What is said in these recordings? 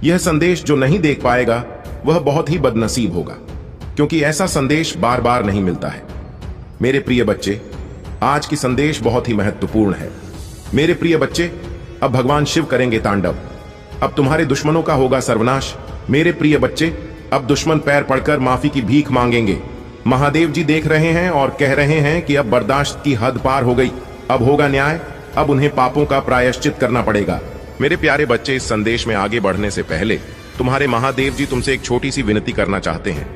यह संदेश जो नहीं देख पाएगा वह बहुत ही बदनसीब होगा, क्योंकि ऐसा संदेश बार बार नहीं मिलता है। मेरे प्रिय बच्चे, आज की संदेश बहुत ही महत्वपूर्ण है। मेरे प्रिय बच्चे, अब भगवान शिव करेंगे तांडव। अब तुम्हारे दुश्मनों का होगा सर्वनाश। मेरे प्रिय बच्चे, अब दुश्मन पैर पड़कर माफी की भीख मांगेंगे। महादेव जी देख रहे हैं और कह रहे हैं कि अब बर्दाश्त की हद पार हो गई, अब होगा न्याय, अब उन्हें पापों का प्रायश्चित करना पड़ेगा। मेरे प्यारे बच्चे, इस संदेश में आगे बढ़ने से पहले तुम्हारे महादेव जी तुमसे एक छोटी सी विनती करना चाहते हैं।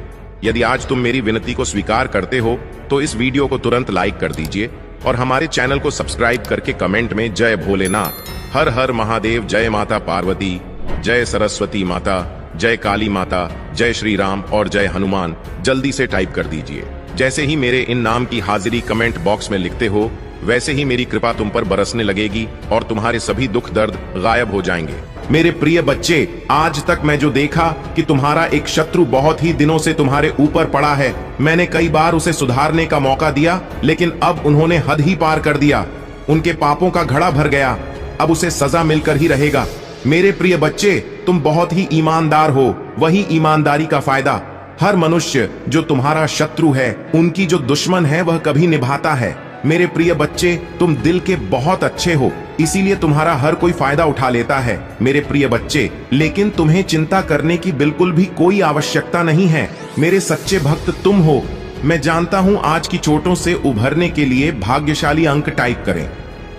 यदि आज तुम मेरी विनती को स्वीकार करते हो तो इस वीडियो को तुरंत लाइक कर दीजिए और हमारे चैनल को सब्सक्राइब करके कमेंट में जय भोलेनाथ, हर हर महादेव, जय माता पार्वती, जय सरस्वती माता, जय काली माता, जय श्री राम और जय हनुमान जल्दी से टाइप कर दीजिए। जैसे ही मेरे इन नाम की हाजिरी कमेंट बॉक्स में लिखते हो, वैसे ही मेरी कृपा तुम पर बरसने लगेगी और तुम्हारे सभी दुख दर्द गायब हो जाएंगे। मेरे प्रिय बच्चे, आज तक मैं जो देखा कि तुम्हारा एक शत्रु बहुत ही दिनों से तुम्हारे ऊपर पड़ा है, मैंने कई बार उसे सुधारने का मौका दिया, लेकिन अब उन्होंने हद ही पार कर दिया। उनके पापों का घड़ा भर गया, अब उसे सजा मिलकर ही रहेगा। मेरे प्रिय बच्चे, तुम बहुत ही ईमानदार हो, वही ईमानदारी का फायदा हर मनुष्य जो तुम्हारा शत्रु है, उनकी जो दुश्मन है, वह कभी निभाता है। मेरे प्रिय बच्चे, तुम दिल के बहुत अच्छे हो, इसीलिए तुम्हारा हर कोई फायदा उठा लेता है। मेरे प्रिय बच्चे, लेकिन तुम्हें चिंता करने की बिल्कुल भी कोई आवश्यकता नहीं है। मेरे सच्चे भक्त तुम हो। मैं जानता हूं आज की चोटों से उभरने के लिए भाग्यशाली अंक टाइप करें।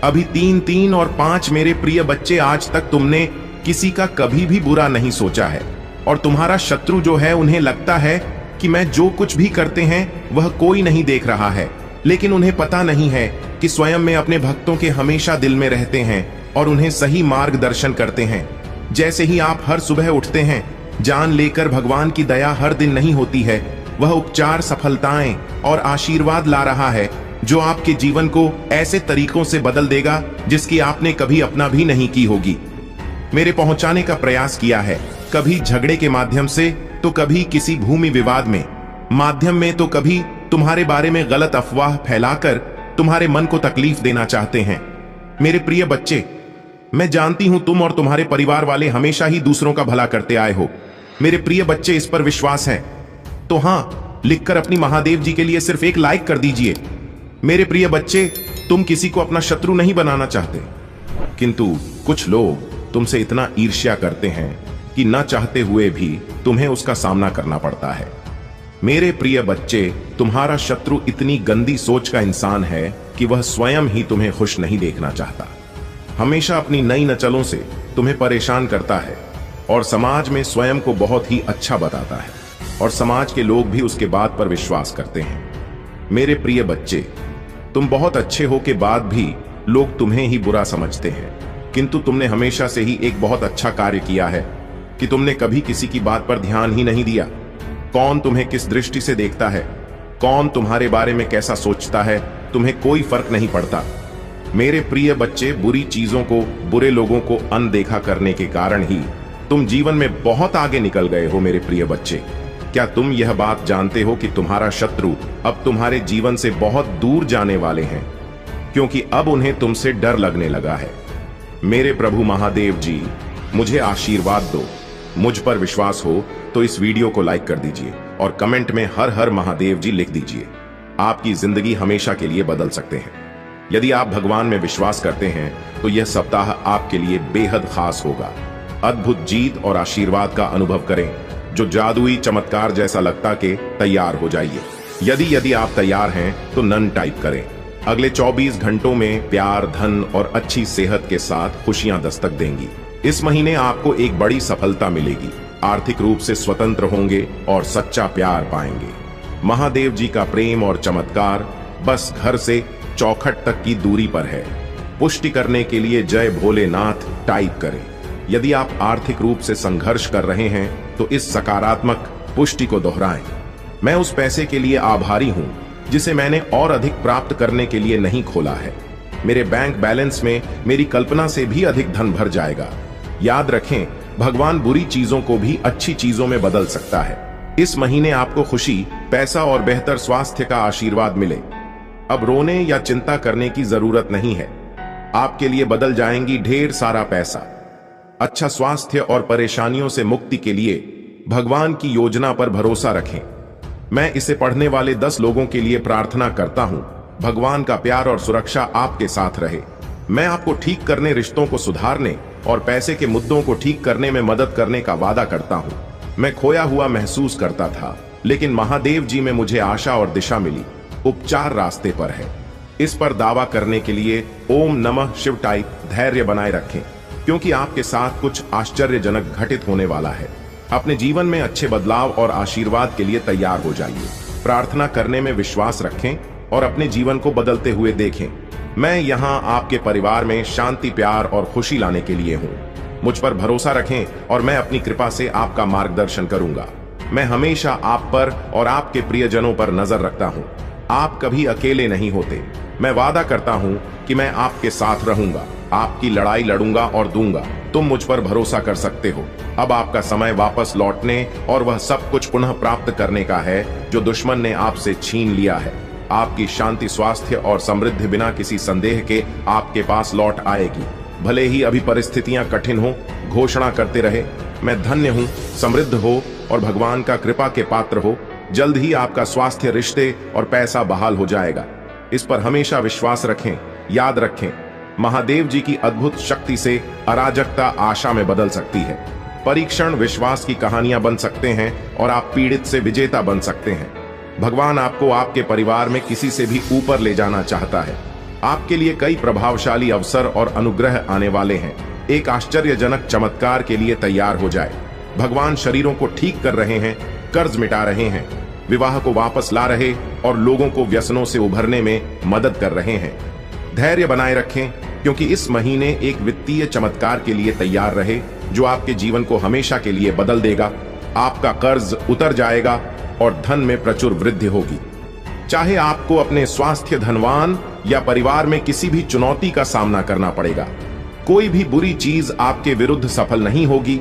अभी 3, 3 और 5। मेरे प्रिय बच्चे, आज तक तुमने किसी का कभी भी बुरा नहीं सोचा है और तुम्हारा शत्रु जो है, उन्हें लगता है कि मैं जो कुछ भी करते हैं वह कोई नहीं देख रहा है, लेकिन उन्हें पता नहीं है कि स्वयं में अपने भक्तों के हमेशा दिल में रहते हैं और उन्हें सही मार्गदर्शन करते हैं। जैसे ही आप हर सुबह उठते हैं, जान लेकर भगवान की दया हर दिन नहीं होती है, वह उपचार, सफलताएं और आशीर्वाद ला रहा है जो आपके जीवन को ऐसे तरीकों से बदल देगा जिसकी आपने कभी अपना भी नहीं की होगी। मेरे पहुंचाने का प्रयास किया है, कभी झगड़े के माध्यम से, तो कभी किसी भूमि विवाद में माध्यम में, तो कभी तुम्हारे बारे में गलत अफवाह फैलाकर तुम्हारे मन को तकलीफ देना चाहते हैं। मेरे प्रिय बच्चे, मैं जानती हूं तुम और तुम्हारे परिवार वाले हमेशा ही दूसरों का भला करते आए हो। मेरे प्रिय बच्चे, इस पर विश्वास है तो हां लिखकर अपनी महादेव जी के लिए सिर्फ एक लाइक कर दीजिए। मेरे प्रिय बच्चे, तुम किसी को अपना शत्रु नहीं बनाना चाहते, किंतु कुछ लोग तुमसे इतना ईर्ष्या करते हैं कि न चाहते हुए भी तुम्हें उसका सामना करना पड़ता है। मेरे प्रिय बच्चे, तुम्हारा शत्रु इतनी गंदी सोच का इंसान है कि वह स्वयं ही तुम्हें खुश नहीं देखना चाहता। हमेशा अपनी नई नचलों से तुम्हें परेशान करता है और समाज में स्वयं को बहुत ही अच्छा बताता है और समाज के लोग भी उसके बात पर विश्वास करते हैं। मेरे प्रिय बच्चे, तुम बहुत अच्छे हो के बाद भी लोग तुम्हें ही बुरा समझते हैं, किंतु तुमने हमेशा से ही एक बहुत अच्छा कार्य किया है कि तुमने कभी किसी की बात पर ध्यान ही नहीं दिया। कौन तुम्हें किस दृष्टि से देखता है, कौन तुम्हारे बारे में कैसा सोचता है, तुम्हें कोई फर्क नहीं पड़ता। मेरे प्रिय बच्चे, बुरी चीजों को, बुरे लोगों को अनदेखा करने के कारण ही तुम जीवन में बहुत आगे निकल गए हो। मेरे प्रिय बच्चे, क्या तुम यह बात जानते हो कि तुम्हारा शत्रु अब तुम्हारे जीवन से बहुत दूर जाने वाले हैं, क्योंकि अब उन्हें तुमसे डर लगने लगा है। मेरे प्रभु महादेव जी, मुझे आशीर्वाद दो। मुझ पर विश्वास हो तो इस वीडियो को लाइक कर दीजिए और कमेंट में हर हर महादेव जी लिख दीजिए। आपकी जिंदगी हमेशा के लिए बदल सकते हैं। यदि आप भगवान में विश्वास करते हैं तो यह सप्ताह आपके लिए बेहद खास होगा। अद्भुत जीत और आशीर्वाद का अनुभव करें जो जादुई चमत्कार जैसा लगता के तैयार हो जाइए। यदि आप तैयार हैं तो नन टाइप करें। अगले 24 घंटों में प्यार, धन और अच्छी सेहत के साथ खुशियां दस्तक देंगी। इस महीने आपको एक बड़ी सफलता मिलेगी। आर्थिक रूप से स्वतंत्र होंगे और सच्चा प्यार पाएंगे। महादेव जी का प्रेम और चमत्कार बस घर से चौखट तक की दूरी पर है। पुष्टि करने के लिए जय भोलेनाथ टाइप करें। यदि आप आर्थिक रूप से संघर्ष कर रहे हैं तो इस सकारात्मक पुष्टि को दोहराएं। मैं उस पैसे के लिए आभारी हूं जिसे मैंने और अधिक प्राप्त करने के लिए नहीं खोला है। मेरे बैंक बैलेंस में मेरी कल्पना से भी अधिक धन भर जाएगा। याद रखें, भगवान बुरी चीजों को भी अच्छी चीजों में बदल सकता है। इस महीने आपको खुशी, पैसा और बेहतर स्वास्थ्य का आशीर्वाद मिले। अब रोने या चिंता करने की जरूरत नहीं है। आपके लिए बदल जाएंगी ढेर सारा पैसा। अच्छा स्वास्थ्य और परेशानियों से मुक्ति के लिए भगवान की योजना पर भरोसा रखें। मैं इसे पढ़ने वाले 10 लोगों के लिए प्रार्थना करता हूं। भगवान का प्यार और सुरक्षा आपके साथ रहे। मैं आपको ठीक करने, रिश्तों को सुधारने और पैसे के मुद्दों को ठीक करने में मदद करने का वादा करता हूं। मैं खोया हुआ महसूस करता था, लेकिन महादेव जी में मुझे आशा और दिशा मिली। उपचार रास्ते पर है। इस पर दावा करने के लिए ओम नमः शिव टाइप धैर्य बनाए रखें, क्योंकि आपके साथ कुछ आश्चर्यजनक घटित होने वाला है। अपने जीवन में अच्छे बदलाव और आशीर्वाद के लिए तैयार हो जाइए। प्रार्थना करने में विश्वास रखें और अपने जीवन को बदलते हुए देखें। मैं यहाँ आपके परिवार में शांति, प्यार और खुशी लाने के लिए हूँ। मुझ पर भरोसा रखें और मैं अपनी कृपा से आपका मार्गदर्शन करूंगा। मैं हमेशा आप पर और आपके प्रियजनों पर नजर रखता हूँ। आप कभी अकेले नहीं होते। मैं वादा करता हूँ कि मैं आपके साथ रहूंगा, आपकी लड़ाई लड़ूंगा और दूंगा। तुम मुझ पर भरोसा कर सकते हो। अब आपका समय वापस लौटने और वह सब कुछ पुनः प्राप्त करने का है जो दुश्मन ने आपसे छीन लिया है। आपकी शांति, स्वास्थ्य और समृद्धि बिना किसी संदेह के आपके पास लौट आएगी। भले ही अभी परिस्थितियां कठिन हो, घोषणा करते रहे, मैं धन्य हूं, समृद्ध हो और भगवान का कृपा के पात्र हो। जल्द ही आपका स्वास्थ्य, रिश्ते और पैसा बहाल हो जाएगा। इस पर हमेशा विश्वास रखें। याद रखें, महादेव जी की अद्भुत शक्ति से अराजकता आशा में बदल सकती है। परीक्षण विश्वास की कहानियां बन सकते हैं और आप पीड़ित से विजेता बन सकते हैं। भगवान आपको आपके परिवार में किसी से भी ऊपर ले जाना चाहता है। आपके लिए कई प्रभावशाली अवसर और अनुग्रह आने वाले हैं। एक आश्चर्यजनक चमत्कार के लिए तैयार हो जाए। भगवान शरीरों को ठीक कर रहे हैं, कर्ज मिटा रहे हैं, विवाह को वापस ला रहे और लोगों को व्यसनों से उभरने में मदद कर रहे हैं। धैर्य बनाए रखें, क्योंकि इस महीने एक वित्तीय चमत्कार के लिए तैयार रहे जो आपके जीवन को हमेशा के लिए बदल देगा। आपका कर्ज उतर जाएगा और धन में प्रचुर वृद्धि होगी। चाहे आपको अपने स्वास्थ्य, धनवान या परिवार में किसी भी चुनौती का सामना करना पड़ेगा, कोई भी बुरी चीज आपके विरुद्ध सफल नहीं होगी।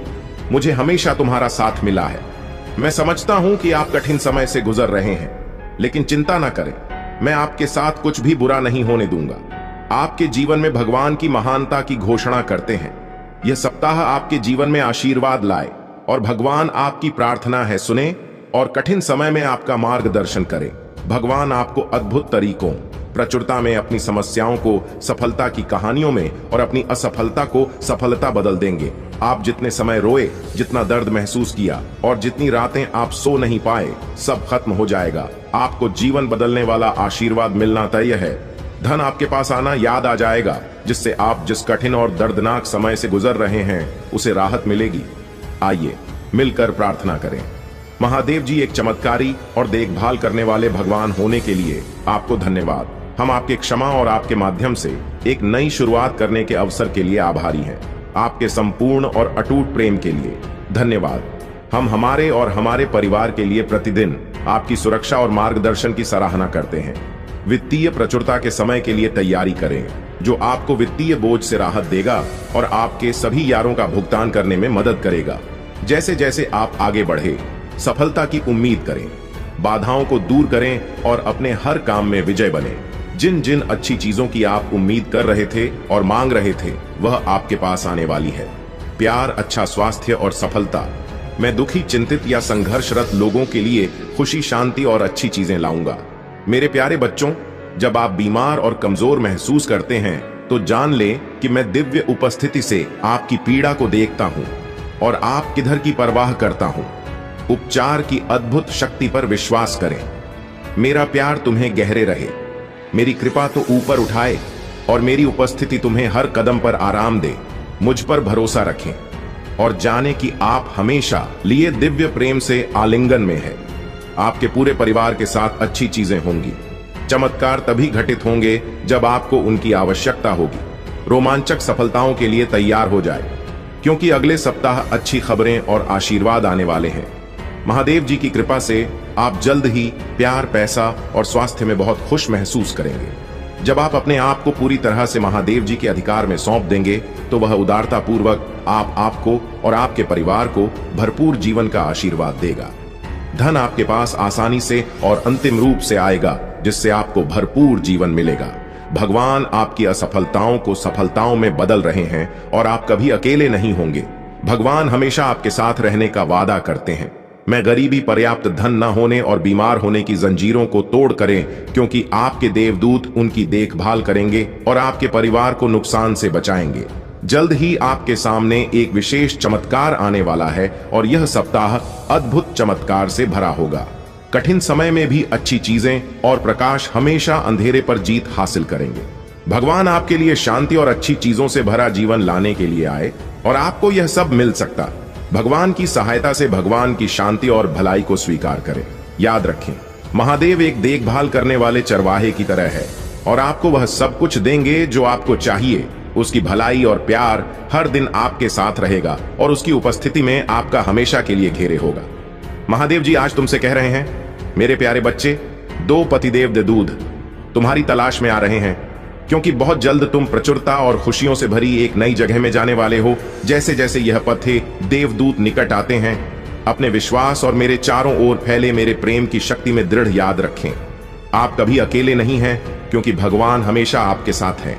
मुझे हमेशा तुम्हारा साथ मिला है। मैं समझता हूं कि आप कठिन समय से गुजर रहे हैं, लेकिन चिंता न करें, मैं आपके साथ कुछ भी बुरा नहीं होने दूंगा। आपके जीवन में भगवान की महानता की घोषणा करते हैं। यह सप्ताह आपके जीवन में आशीर्वाद लाए और भगवान आपकी प्रार्थना है सुने और कठिन समय में आपका मार्गदर्शन करें। भगवान आपको अद्भुत तरीकों, प्रचुरता में अपनी समस्याओं को सफलता की कहानियों में और अपनी असफलता को सफलता बदल देंगे। आप जितने समय रोए, जितना दर्द महसूस किया और जितनी रातें आप सो नहीं पाए, सब खत्म हो जाएगा। आपको जीवन बदलने वाला आशीर्वाद मिलना तय है। धन आपके पास आना याद आ जाएगा, जिससे आप जिस कठिन और दर्दनाक समय से गुजर रहे हैं उसे राहत मिलेगी। आइए मिलकर प्रार्थना करें। महादेव जी, एक चमत्कारी और देखभाल करने वाले भगवान होने के लिए आपको धन्यवाद। हम आपके क्षमा और आपके माध्यम से एक नई शुरुआत करने के अवसर के लिए आभारी हैं। आपके संपूर्ण और अटूट प्रेम के लिए धन्यवाद। हम हमारे और हमारे परिवार के लिए प्रतिदिन आपकी सुरक्षा और मार्गदर्शन की सराहना करते हैं। वित्तीय प्रचुरता के समय के लिए तैयारी करें, जो आपको वित्तीय बोझ से राहत देगा और आपके सभी यारों का भुगतान करने में मदद करेगा। जैसे जैसे आप आगे बढ़े, सफलता की उम्मीद करें, बाधाओं को दूर करें और अपने हर काम में विजय बने। जिन जिन अच्छी चीजों की आप उम्मीद कर रहे थे और मांग रहे थे, वह आपके पास आने वाली है। प्यार, अच्छा स्वास्थ्य और सफलता। मैं दुखी, चिंतित या संघर्षरत लोगों के लिए खुशी, शांति और अच्छी चीजें लाऊंगा। मेरे प्यारे बच्चों, जब आप बीमार और कमजोर महसूस करते हैं, तो जान लें कि मैं दिव्य उपस्थिति से आपकी पीड़ा को देखता हूं और आप किधर की परवाह करता हूं। उपचार की अद्भुत शक्ति पर विश्वास करें। मेरा प्यार तुम्हें गहरे रहे, मेरी कृपा तो ऊपर उठाए और मेरी उपस्थिति तुम्हें हर कदम पर आराम दे। मुझ पर भरोसा रखें और जाने कि आप हमेशा लिए दिव्य प्रेम से आलिंगन में है। आपके पूरे परिवार के साथ अच्छी चीजें होंगी। चमत्कार तभी घटित होंगे जब आपको उनकी आवश्यकता होगी। रोमांचक सफलताओं के लिए तैयार हो जाए, क्योंकि अगले सप्ताह अच्छी खबरें और आशीर्वाद आने वाले हैं। महादेव जी की कृपा से आप जल्द ही प्यार, पैसा और स्वास्थ्य में बहुत खुश महसूस करेंगे। जब आप अपने आप को पूरी तरह से महादेव जी के अधिकार में सौंप देंगे, तो वह उदारता पूर्वक आपको और आपके परिवार को भरपूर जीवन का आशीर्वाद देगा। धन आपके पास आसानी से और अंतिम रूप से आएगा, जिससे आपको भरपूर जीवन मिलेगा। भगवान आपकी असफलताओं को सफलताओं में बदल रहे हैं और आप कभी अकेले नहीं होंगे। भगवान हमेशा आपके साथ रहने का वादा करते हैं। मैं गरीबी, पर्याप्त धन न होने और बीमार होने की जंजीरों को तोड़ करें, क्योंकि आपके देवदूत उनकी देखभाल करेंगे और आपके परिवार को नुकसान से बचाएंगे। जल्द ही आपके सामने एक विशेष चमत्कार आने वाला है और यह सप्ताह अद्भुत चमत्कार से भरा होगा। कठिन समय में भी अच्छी चीजें और प्रकाश हमेशा अंधेरे पर जीत हासिल करेंगे। भगवान आपके लिए शांति और अच्छी चीजों से भरा जीवन लाने के लिए आए और आपको यह सब मिल सकता। भगवान की सहायता से भगवान की शांति और भलाई को स्वीकार करें। याद रखें, महादेव एक देखभाल करने वाले चरवाहे की तरह है और आपको वह सब कुछ देंगे जो आपको चाहिए। उसकी भलाई और प्यार हर दिन आपके साथ रहेगा और उसकी उपस्थिति में आपका हमेशा के लिए घेरे होगा। महादेव जी आज तुमसे कह रहे हैं, मेरे प्यारे बच्चे, 2 पतिदेव देवदूत तुम्हारी तलाश में आ रहे हैं, क्योंकि बहुत जल्द तुम प्रचुरता और खुशियों से भरी एक नई जगह में जाने वाले हो। जैसे जैसे यह पथे देवदूत निकट आते हैं, अपने विश्वास और मेरे चारों ओर फैले मेरे प्रेम की शक्ति में दृढ़ याद रखें। आप कभी अकेले नहीं हैं, क्योंकि भगवान हमेशा आपके साथ हैं,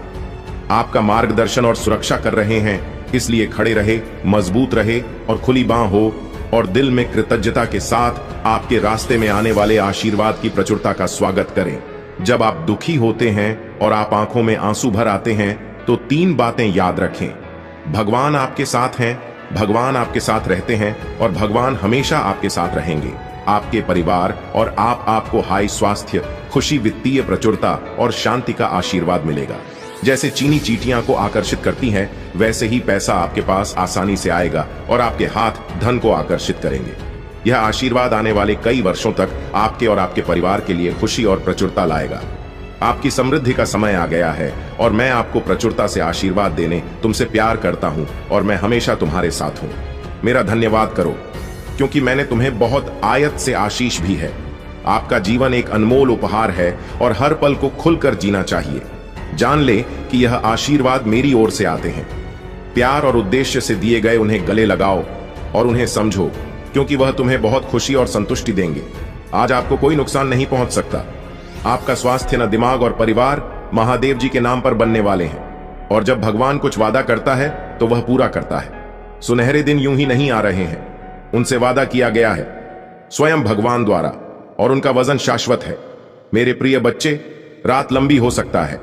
आपका मार्गदर्शन और सुरक्षा कर रहे हैं। इसलिए खड़े रहे, मजबूत रहे और खुली बांह हो और दिल में कृतज्ञता के साथ आपके रास्ते में आने वाले आशीर्वाद की प्रचुरता का स्वागत करें। जब आप दुखी होते हैं और आप आंखों में आंसू भर आते हैं, तो 3 बातें याद रखें। भगवान आपके साथ हैं, भगवान आपके साथ रहते हैं और भगवान हमेशा आपके साथ रहेंगे। आपके परिवार और आपको हाई स्वास्थ्य, खुशी, वित्तीय प्रचुरता और शांति का आशीर्वाद मिलेगा। जैसे चीनी चींटियां को आकर्षित करती हैं, वैसे ही पैसा आपके पास आसानी से आएगा और आपके हाथ धन को आकर्षित करेंगे। यह आशीर्वाद आने वाले कई वर्षों तक आपके और आपके परिवार के लिए खुशी और प्रचुरता लाएगा। आपकी समृद्धि का समय आ गया है और मैं आपको प्रचुरता से आशीर्वाद देने तुमसे प्यार करता हूं और मैं हमेशा तुम्हारे साथ हूं। मेरा धन्यवाद करो, क्योंकि मैंने तुम्हें बहुत आयत से आशीष भी है। आपका जीवन एक अनमोल उपहार है और हर पल को खुलकर जीना चाहिए। जान ले कि यह आशीर्वाद मेरी ओर से आते हैं। प्यार और उद्देश्य से दिए गए उन्हें गले लगाओ और उन्हें समझो, क्योंकि वह तुम्हें बहुत खुशी और संतुष्टि देंगे। आज आपको कोई नुकसान नहीं पहुंच सकता। आपका स्वास्थ्य, न दिमाग और परिवार महादेव जी के नाम पर बनने वाले हैं और जब भगवान कुछ वादा करता है तो वह पूरा करता है। सुनहरे दिन यूं ही नहीं आ रहे हैं, उनसे वादा किया गया है स्वयं भगवान द्वारा और उनका वजन शाश्वत है। मेरे प्रिय बच्चे, रात लंबी हो सकता है,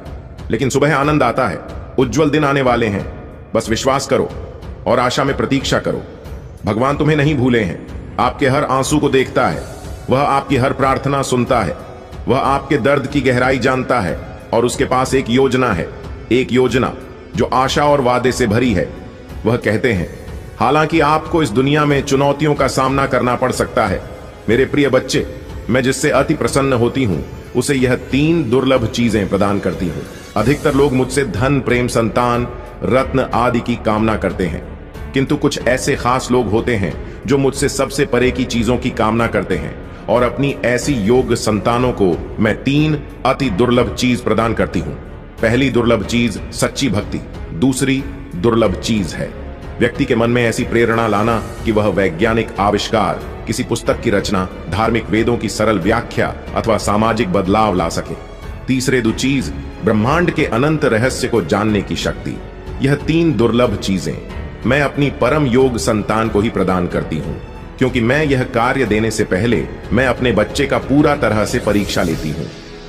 लेकिन सुबह आनंद आता है। उज्जवल दिन आने वाले हैं। बस विश्वास करो और आशा में प्रतीक्षा करो। भगवान तुम्हें नहीं भूले हैं, आपके हर आंसू को देखता है, वह आपकी हर प्रार्थना सुनता है, वह आपके दर्द की गहराई जानता है और उसके पास एक योजना है, एक योजना जो आशा और वादे से भरी है। वह कहते हैं, हालांकि आपको इस दुनिया में चुनौतियों का सामना करना पड़ सकता है, मेरे प्रिय बच्चे, मैं जिससे अति प्रसन्न होती हूं उसे यह 3 दुर्लभ चीजें प्रदान करती हूं। अधिकतर लोग मुझसे धन, प्रेम, संतान, रत्न आदि की कामना करते हैं, किंतु कुछ ऐसे खास लोग होते हैं जो मुझसे सबसे परे की चीजों की कामना करते हैं और अपनी ऐसी योग्य संतानों को मैं 3 अति दुर्लभ चीज प्रदान करती हूं। पहली दुर्लभ चीज सच्ची भक्ति, दूसरी दुर्लभ चीज है व्यक्ति के मन में ऐसी प्रेरणा लाना कि वह वैज्ञानिक आविष्कार, किसी पुस्तक की रचना, धार्मिक वेदों की सरल व्याख्या अथवा सामाजिक बदलाव ला सके। तीसरे दो चीज ब्रह्मांड के अनंत रहस्य को जानने की शक्ति। यह 3 दुर्लभ चीजें मैं अपनी परम योग संतान को ही प्रदान करती हूं, क्योंकि मैं यह कार्य देने से पहले मैं अपने बच्चे का पूरा तरह से परीक्षा लेती हूं।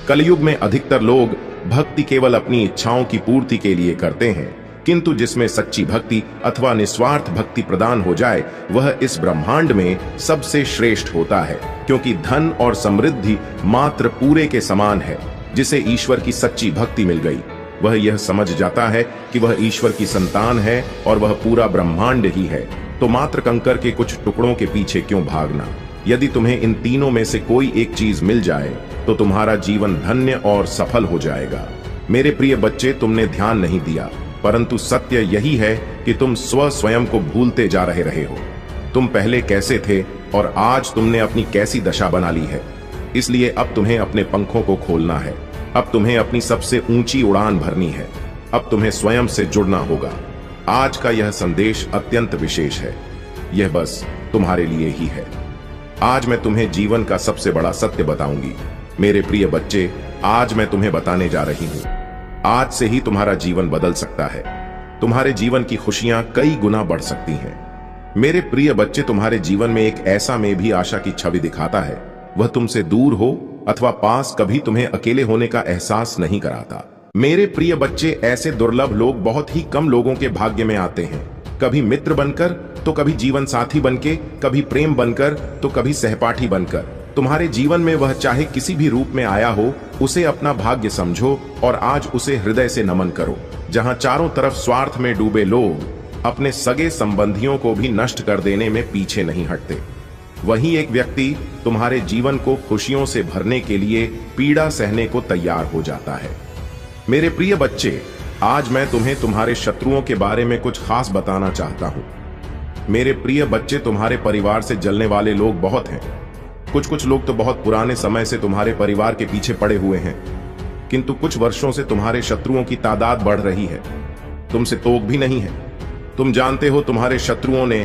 कलयुग में अधिकतर लोग भक्ति केवल अपनी इच्छाओं की पूर्ति के लिए करते हैं, किंतु जिसमें सच्ची भक्ति अथवा निस्वार्थ भक्ति प्रदान हो जाए वह इस ब्रह्मांड में सबसे श्रेष्ठ होता है, क्योंकि धन और समृद्धि मात्र पूरे के समान है। जिसे ईश्वर की सच्ची भक्ति मिल गई वह यह समझ जाता है कि वह ईश्वर की संतान है और वह पूरा ब्रह्मांड ही है, तो मात्र कंकर के कुछ टुकड़ों के पीछे क्यों भागना। यदि तुम्हें इन तीनों में से कोई एक चीज मिल जाए तो तुम्हारा जीवन धन्य और सफल हो जाएगा। मेरे प्रिय बच्चे, तुमने ध्यान नहीं दिया, परंतु सत्य यही है कि तुम स्वयं को भूलते जा रहे हो। तुम पहले कैसे थे और आज तुमने अपनी कैसी दशा बना ली है। इसलिए अब तुम्हें अपने पंखों को खोलना है। अब तुम्हें अपनी सबसे ऊंची उड़ान भरनी है। अब तुम्हें स्वयं से जुड़ना होगा। आज का यह संदेश अत्यंत विशेष है। यह बस तुम्हारे लिए ही है। आज मैं तुम्हें जीवन का सबसे बड़ा सत्य बताऊंगी। मेरे प्रिय बच्चे, आज मैं तुम्हें बताने जा रही हूं आज से ही तुम्हारा जीवन बदल सकता है। तुम्हारे जीवन की खुशियां कई गुना बढ़ सकती हैं। मेरे प्रिय बच्चे, तुम्हारे जीवन में एक ऐसा में भी आशा की छवि दिखाता है। वह तुमसे दूर हो अथवा पास, कभी तुम्हें अकेले होने का एहसास नहीं कराता। मेरे प्रिय बच्चे, ऐसे दुर्लभ लोग बहुत ही कम लोगों के भाग्य में आते हैं। कभी मित्र बनकर, तो कभी जीवन साथी बनके, कभी प्रेम बनकर, तो कभी सहपाठी बनकर। तुम्हारे जीवन में वह चाहे किसी भी रूप में आया हो, उसे अपना भाग्य समझो और आज उसे हृदय से नमन करो। जहां चारों तरफ स्वार्थ में डूबे लोग अपने सगे संबंधियों को भी नष्ट कर देने में पीछे नहीं हटते, वहीं एक व्यक्ति तुम्हारे जीवन को खुशियों से भरने के लिए पीड़ा सहने को तैयार हो जाता है। मेरे प्रिय बच्चे, आज मैं तुम्हें तुम्हारे शत्रुओं के बारे में कुछ खास बताना चाहता हूं। मेरे प्रिय बच्चे, तुम्हारे परिवार से जलने वाले लोग बहुत हैं। कुछ लोग तो बहुत पुराने समय से तुम्हारे परिवार के पीछे पड़े हुए हैं, किंतु कुछ वर्षों से तुम्हारे शत्रुओं की तादाद बढ़ रही है। तुमसे तोक भी नहीं है। तुम जानते हो, तुम्हारे शत्रुओं ने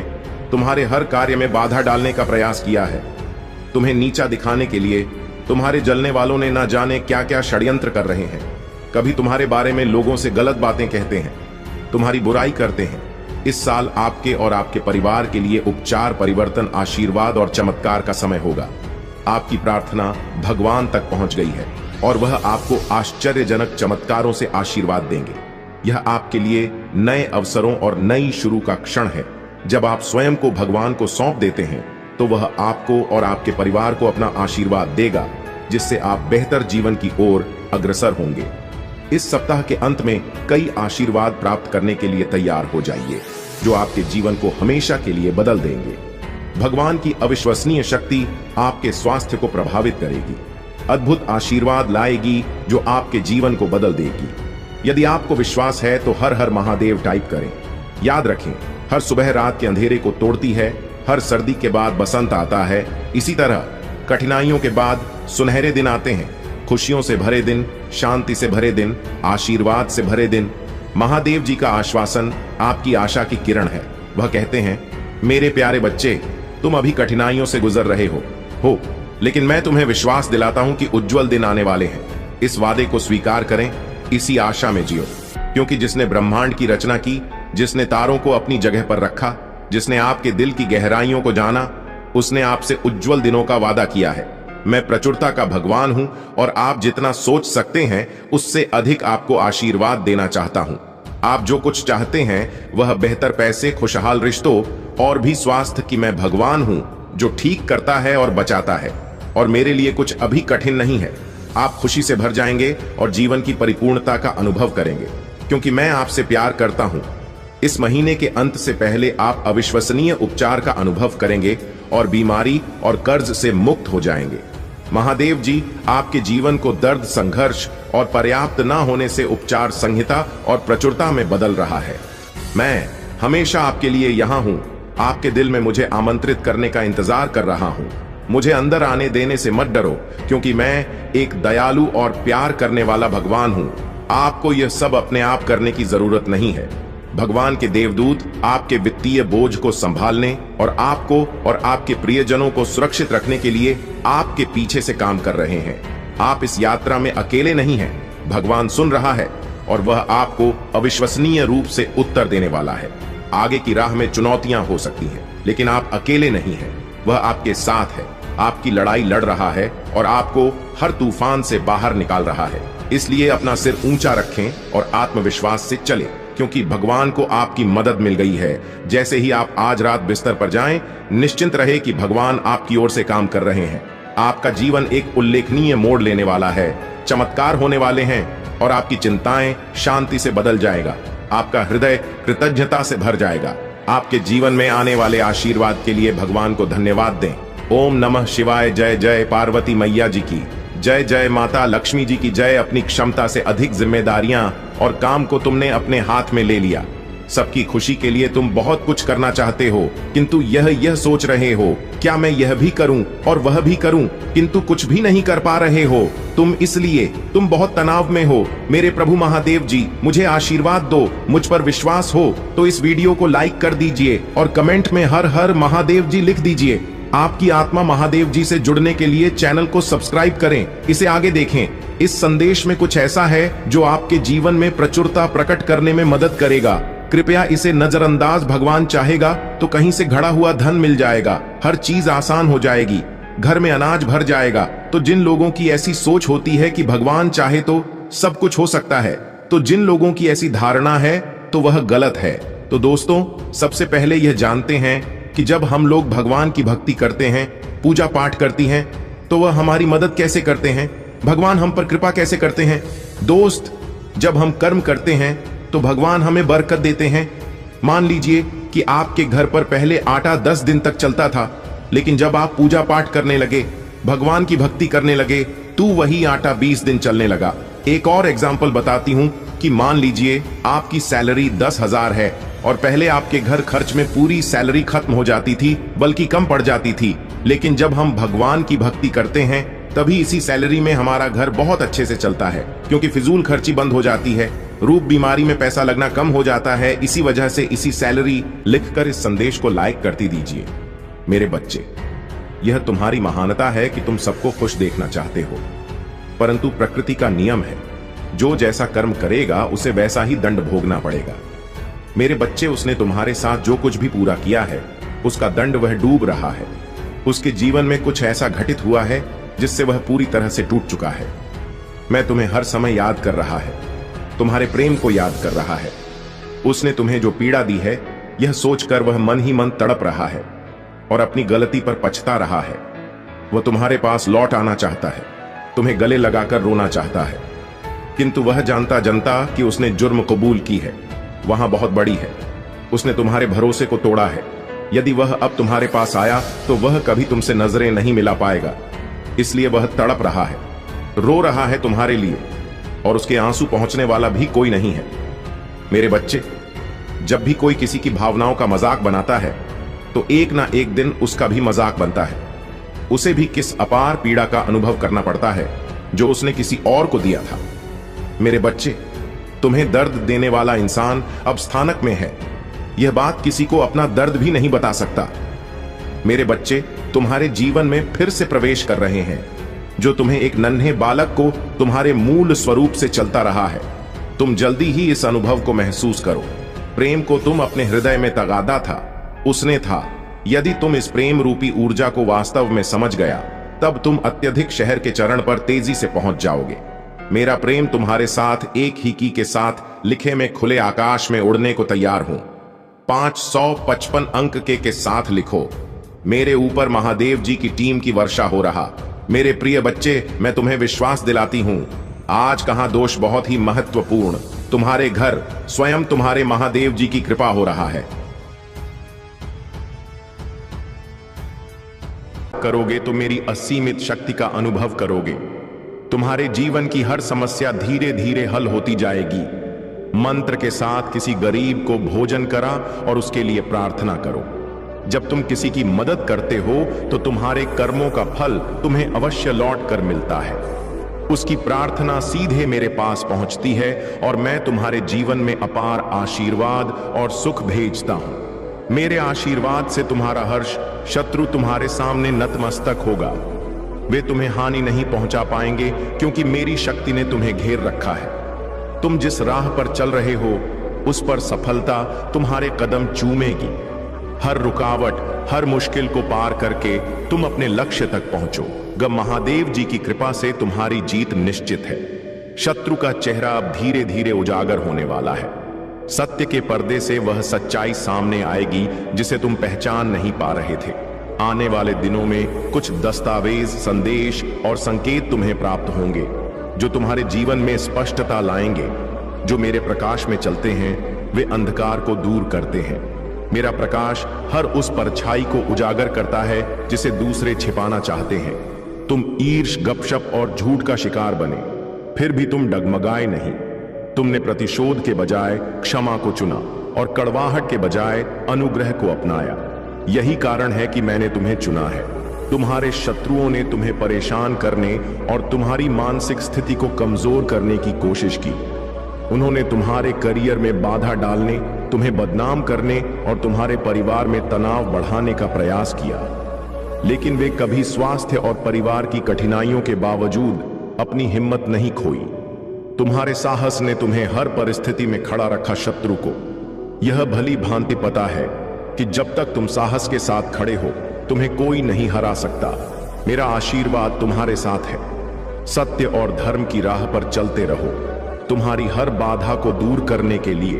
तुम्हारे हर कार्य में बाधा डालने का प्रयास किया है। तुम्हें नीचा दिखाने के लिए तुम्हारे जलने वालों ने न जाने क्या क्या षड्यंत्र कर रहे हैं। कभी तुम्हारे बारे में लोगों से गलत बातें कहते हैं, तुम्हारी बुराई करते हैं। इस साल आपके और आपके परिवार के लिए उपचार, परिवर्तन, आशीर्वाद और चमत्कार का समय होगा। आपकी प्रार्थना भगवान तक पहुंच गई है और वह आपको आश्चर्यजनक चमत्कारों से आशीर्वाद देंगे। यह आपके लिए नए अवसरों और नई शुरू का क्षण है। जब आप स्वयं को भगवान को सौंप देते हैं, तो वह आपको और आपके परिवार को अपना आशीर्वाद देगा, जिससे आप बेहतर जीवन की ओर अग्रसर होंगे। इस सप्ताह के अंत में कई आशीर्वाद प्राप्त करने के लिए तैयार हो जाइए, जो आपके जीवन को हमेशा के लिए बदल देंगे। भगवान की अविश्वसनीय शक्ति आपके स्वास्थ्य को प्रभावित करेगी, अद्भुत आशीर्वाद लाएगी जो आपके जीवन को बदल देगी। यदि आपको विश्वास है तो हर हर महादेव टाइप करें। याद रखें, हर सुबह रात के अंधेरे को तोड़ती है, हर सर्दी के बाद बसंत आता है। इसी तरह कठिनाइयों के बाद सुनहरे दिन आते हैं। खुशियों से भरे दिन, शांति से भरे दिन, आशीर्वाद से भरे दिन। महादेव जी का आश्वासन आपकी आशा की किरण है। वह कहते हैं, मेरे प्यारे बच्चे, तुम अभी कठिनाइयों से गुजर रहे हो, लेकिन मैं तुम्हें विश्वास दिलाता हूं कि उज्जवल दिन आने वाले हैं। इस वादे को स्वीकार करें, इसी आशा में जियो, क्योंकि जिसने ब्रह्मांड की रचना की, जिसने तारों को अपनी जगह पर रखा, जिसने आपके दिल की गहराइयों को जाना, उसने आपसे उज्जवल दिनों का वादा किया है। मैं प्रचुरता का भगवान हूं और आप जितना सोच सकते हैं उससे अधिक आपको आशीर्वाद देना चाहता हूं। आप जो कुछ चाहते हैं वह बेहतर पैसे, खुशहाल रिश्तों और भी स्वास्थ्य की मैं भगवान हूं जो ठीक करता है और बचाता है, और मेरे लिए कुछ अभी कठिन नहीं है। आप खुशी से भर जाएंगे और जीवन की परिपूर्णता का अनुभव करेंगे, क्योंकि मैं आपसे प्यार करता हूं। इस महीने के अंत से पहले आप अविश्वसनीय उपचार का अनुभव करेंगे और बीमारी और कर्ज से मुक्त हो जाएंगे। महादेव जी आपके जीवन को दर्द, संघर्ष और पर्याप्त न होने से उपचार, संहिता और प्रचुरता में बदल रहा है। मैं हमेशा आपके लिए यहाँ हूँ। आपके दिल में मुझे आमंत्रित करने का इंतजार कर रहा हूँ। मुझे अंदर आने देने से मत डरो, क्योंकि मैं एक दयालु और प्यार करने वाला भगवान हूँ। आपको यह सब अपने आप करने की जरूरत नहीं है। भगवान के देवदूत आपके वित्तीय बोझ को संभालने और आपको और आपके प्रियजनों को सुरक्षित रखने के लिए आपके पीछे से काम कर रहे हैं। आप इस यात्रा में अकेले नहीं हैं। भगवान सुन रहा है और वह आपको अविश्वसनीय रूप से उत्तर देने वाला है। आगे की राह में चुनौतियां हो सकती हैं, लेकिन आप अकेले नहीं हैं। वह आपके साथ है, आपकी लड़ाई लड़ रहा है और आपको हर तूफान से बाहर निकाल रहा है। इसलिए अपना सिर ऊंचा रखें और आत्मविश्वास से चलें, क्योंकि भगवान को आपकी मदद मिल गई है। जैसे ही आप आज रात बिस्तर पर जाएं, निश्चिंत रहे कि भगवान आपकी ओर से काम कर रहे हैं। आपका जीवन एक उल्लेखनीय मोड़ लेने वाला है। चमत्कार होने वाले हैं और आपकी चिंताएं शांति से बदल जाएगा। आपका हृदय कृतज्ञता से भर जाएगा। आपके जीवन में आने वाले आशीर्वाद के लिए भगवान को धन्यवाद दें। ओम नमः शिवाय। जय जय पार्वती मैया जी की जय, जय माता लक्ष्मी जी की जय। अपनी क्षमता से अधिक जिम्मेदारियां और काम को तुमने अपने हाथ में ले लिया। सबकी खुशी के लिए तुम बहुत कुछ करना चाहते हो, किंतु यह सोच रहे हो, क्या मैं यह भी करूं और वह भी करूं, किंतु कुछ भी नहीं कर पा रहे हो। तुम बहुत तनाव में हो। मेरे प्रभु महादेव जी, मुझे आशीर्वाद दो। मुझ पर विश्वास हो तो इस वीडियो को लाइक कर दीजिए और कमेंट में हर हर महादेव जी लिख दीजिए। आपकी आत्मा महादेव जी से जुड़ने के लिए चैनल को सब्सक्राइब करें, इसे आगे देखें। इस संदेश में कुछ ऐसा है जो आपके जीवन में प्रचुरता प्रकट करने में मदद करेगा। कृपया इसे नजरअंदाज। भगवान चाहेगा तो कहीं से घड़ा हुआ धन मिल जाएगा, हर चीज आसान हो जाएगी, घर में अनाज भर जाएगा। तो जिन लोगों की ऐसी सोच होती है कि भगवान चाहे तो सब कुछ हो सकता है, तो जिन लोगों की ऐसी धारणा है तो वह गलत है। तो दोस्तों, सबसे पहले यह जानते हैं कि जब हम लोग भगवान की भक्ति करते हैं, पूजा पाठ करती हैं, तो वह हमारी मदद कैसे करते हैं, भगवान हम पर कृपा कैसे करते हैं। दोस्त, जब हम कर्म करते हैं तो भगवान हमें बरकत देते हैं। मान लीजिए कि आपके घर पर पहले आटा 10 दिन तक चलता था, लेकिन जब आप पूजा पाठ करने लगे, भगवान की भक्ति करने लगे, तो वही आटा 20 दिन चलने लगा। एक और एग्जाम्पल बताती हूं कि मान लीजिए आपकी सैलरी 10,000 है और पहले आपके घर खर्च में पूरी सैलरी खत्म हो जाती थी, बल्कि कम पड़ जाती थी। लेकिन जब हम भगवान की भक्ति करते हैं तभी इसी सैलरी में हमारा घर बहुत अच्छे से चलता है, क्योंकि फिजूल खर्ची बंद हो जाती है, रूप बीमारी में पैसा लगना कम हो जाता है। इसी वजह से इसी सैलरी लिखकर इस संदेश को लाइक करती दीजिए। मेरे बच्चे, यह तुम्हारी महानता है कि तुम सबको खुश देखना चाहते हो, परंतु प्रकृति का नियम है, जो जैसा कर्म करेगा उसे वैसा ही दंड भोगना पड़ेगा। मेरे बच्चे, उसने तुम्हारे साथ जो कुछ भी पूरा किया है उसका दंड वह डूब रहा है। उसके जीवन में कुछ ऐसा घटित हुआ है जिससे वह पूरी तरह से टूट चुका है। मैं तुम्हें हर समय याद कर रहा है, तुम्हारे प्रेम को याद कर रहा है। उसने तुम्हें जो पीड़ा दी है, यह सोचकर वह मन ही मन तड़प रहा है और अपनी गलती पर पछता रहा है। वह तुम्हारे पास लौट आना चाहता है, तुम्हें गले लगाकर रोना चाहता है, किंतु वह जानता कि उसने जुर्म कबूल की है, वहां बहुत बड़ी है। उसने तुम्हारे भरोसे को तोड़ा है। यदि वह अब तुम्हारे पास आया तो वह कभी तुमसे नजरें नहीं मिला पाएगा, इसलिए वह तड़प रहा है, रो रहा है तुम्हारे लिए, और उसके आंसू पहुंचने वाला भी कोई नहीं है। मेरे बच्चे, जब भी कोई किसी की भावनाओं का मजाक बनाता है तो एक ना एक दिन उसका भी मजाक बनता है। उसे भी किस अपार पीड़ा का अनुभव करना पड़ता है जो उसने किसी और को दिया था। मेरे बच्चे, तुम्हें दर्द देने वाला इंसान अब स्थानक में है, यह बात किसी को अपना दर्द भी नहीं बता सकता। मेरे बच्चे तुम्हारे जीवन में फिर से प्रवेश कर रहे हैं, जो तुम्हें एक नन्हे बालक को तुम्हारे मूल स्वरूप से चलता रहा है। तुम जल्दी ही इस अनुभव को महसूस करो। प्रेम को तुम अपने हृदय में तगादा था, उसने था। यदि तुम इस प्रेम रूपी ऊर्जा को वास्तव में समझ गया, तब तुम अत्यधिक शहर के चरण पर तेजी से पहुंच जाओगे। मेरा प्रेम तुम्हारे साथ एक ही की के साथ लिखे में खुले आकाश में उड़ने को तैयार हूं। 555 अंक के साथ लिखो, मेरे ऊपर महादेव जी की टीम की वर्षा हो रहा। मेरे प्रिय बच्चे, मैं तुम्हें विश्वास दिलाती हूं, आज कहां दोष बहुत ही महत्वपूर्ण, तुम्हारे घर स्वयं तुम्हारे महादेव जी की कृपा हो रहा है। करोगे तो मेरी असीमित शक्ति का अनुभव करोगे। तुम्हारे जीवन की हर समस्या धीरे धीरे हल होती जाएगी। मंत्र के साथ किसी गरीब को भोजन करा और उसके लिए प्रार्थना करो। जब तुम किसी की मदद करते हो तो तुम्हारे कर्मों का फल तुम्हें अवश्य लौट कर मिलता है। उसकी प्रार्थना सीधे मेरे पास पहुंचती है और मैं तुम्हारे जीवन में अपार आशीर्वाद और सुख भेजता हूं। मेरे आशीर्वाद से तुम्हारा हर्ष शत्रु तुम्हारे सामने नतमस्तक होगा। वे तुम्हें हानि नहीं पहुंचा पाएंगे, क्योंकि मेरी शक्ति ने तुम्हें घेर रखा है। तुम जिस राह पर चल रहे हो उस पर सफलता तुम्हारे कदम चूमेगी। हर रुकावट, हर मुश्किल को पार करके तुम अपने लक्ष्य तक पहुंचो। महादेव जी की कृपा से तुम्हारी जीत निश्चित है। शत्रु का चेहरा अब धीरे धीरे उजागर होने वाला है। सत्य के पर्दे से वह सच्चाई सामने आएगी जिसे तुम पहचान नहीं पा रहे थे। आने वाले दिनों में कुछ दस्तावेज, संदेश और संकेत तुम्हें प्राप्त होंगे जो तुम्हारे जीवन में स्पष्टता लाएंगे। जो मेरे प्रकाश में चलते हैं वे अंधकार को दूर करते हैं। मेरा प्रकाश हर उस परछाई को उजागर करता है जिसे दूसरे छिपाना चाहते हैं। तुम ईर्ष, गपशप और झूठ का शिकार बने, फिर भी तुम डगमगाए नहीं। तुमने प्रतिशोध के बजाय क्षमा को चुना और कड़वाहट के बजाय अनुग्रह को अपनाया। यही कारण है कि मैंने तुम्हें चुना है। तुम्हारे शत्रुओं ने तुम्हें परेशान करने और तुम्हारी मानसिक स्थिति को कमजोर करने की कोशिश की। उन्होंने तुम्हारे करियर में बाधा डालने, तुम्हें बदनाम करने और तुम्हारे परिवार में तनाव बढ़ाने का प्रयास किया। लेकिन वे कभी स्वास्थ्य और परिवार की कठिनाइयों के बावजूद अपनी हिम्मत नहीं खोई। तुम्हारे साहस ने तुम्हें हर परिस्थिति में खड़ा रखा। शत्रु को यह भली भांति पता है कि जब तक तुम साहस के साथ खड़े हो, तुम्हें कोई नहीं हरा सकता। मेरा आशीर्वाद तुम्हारे साथ है। सत्य और धर्म की राह पर चलते रहो। तुम्हारी हर बाधा को दूर करने के लिए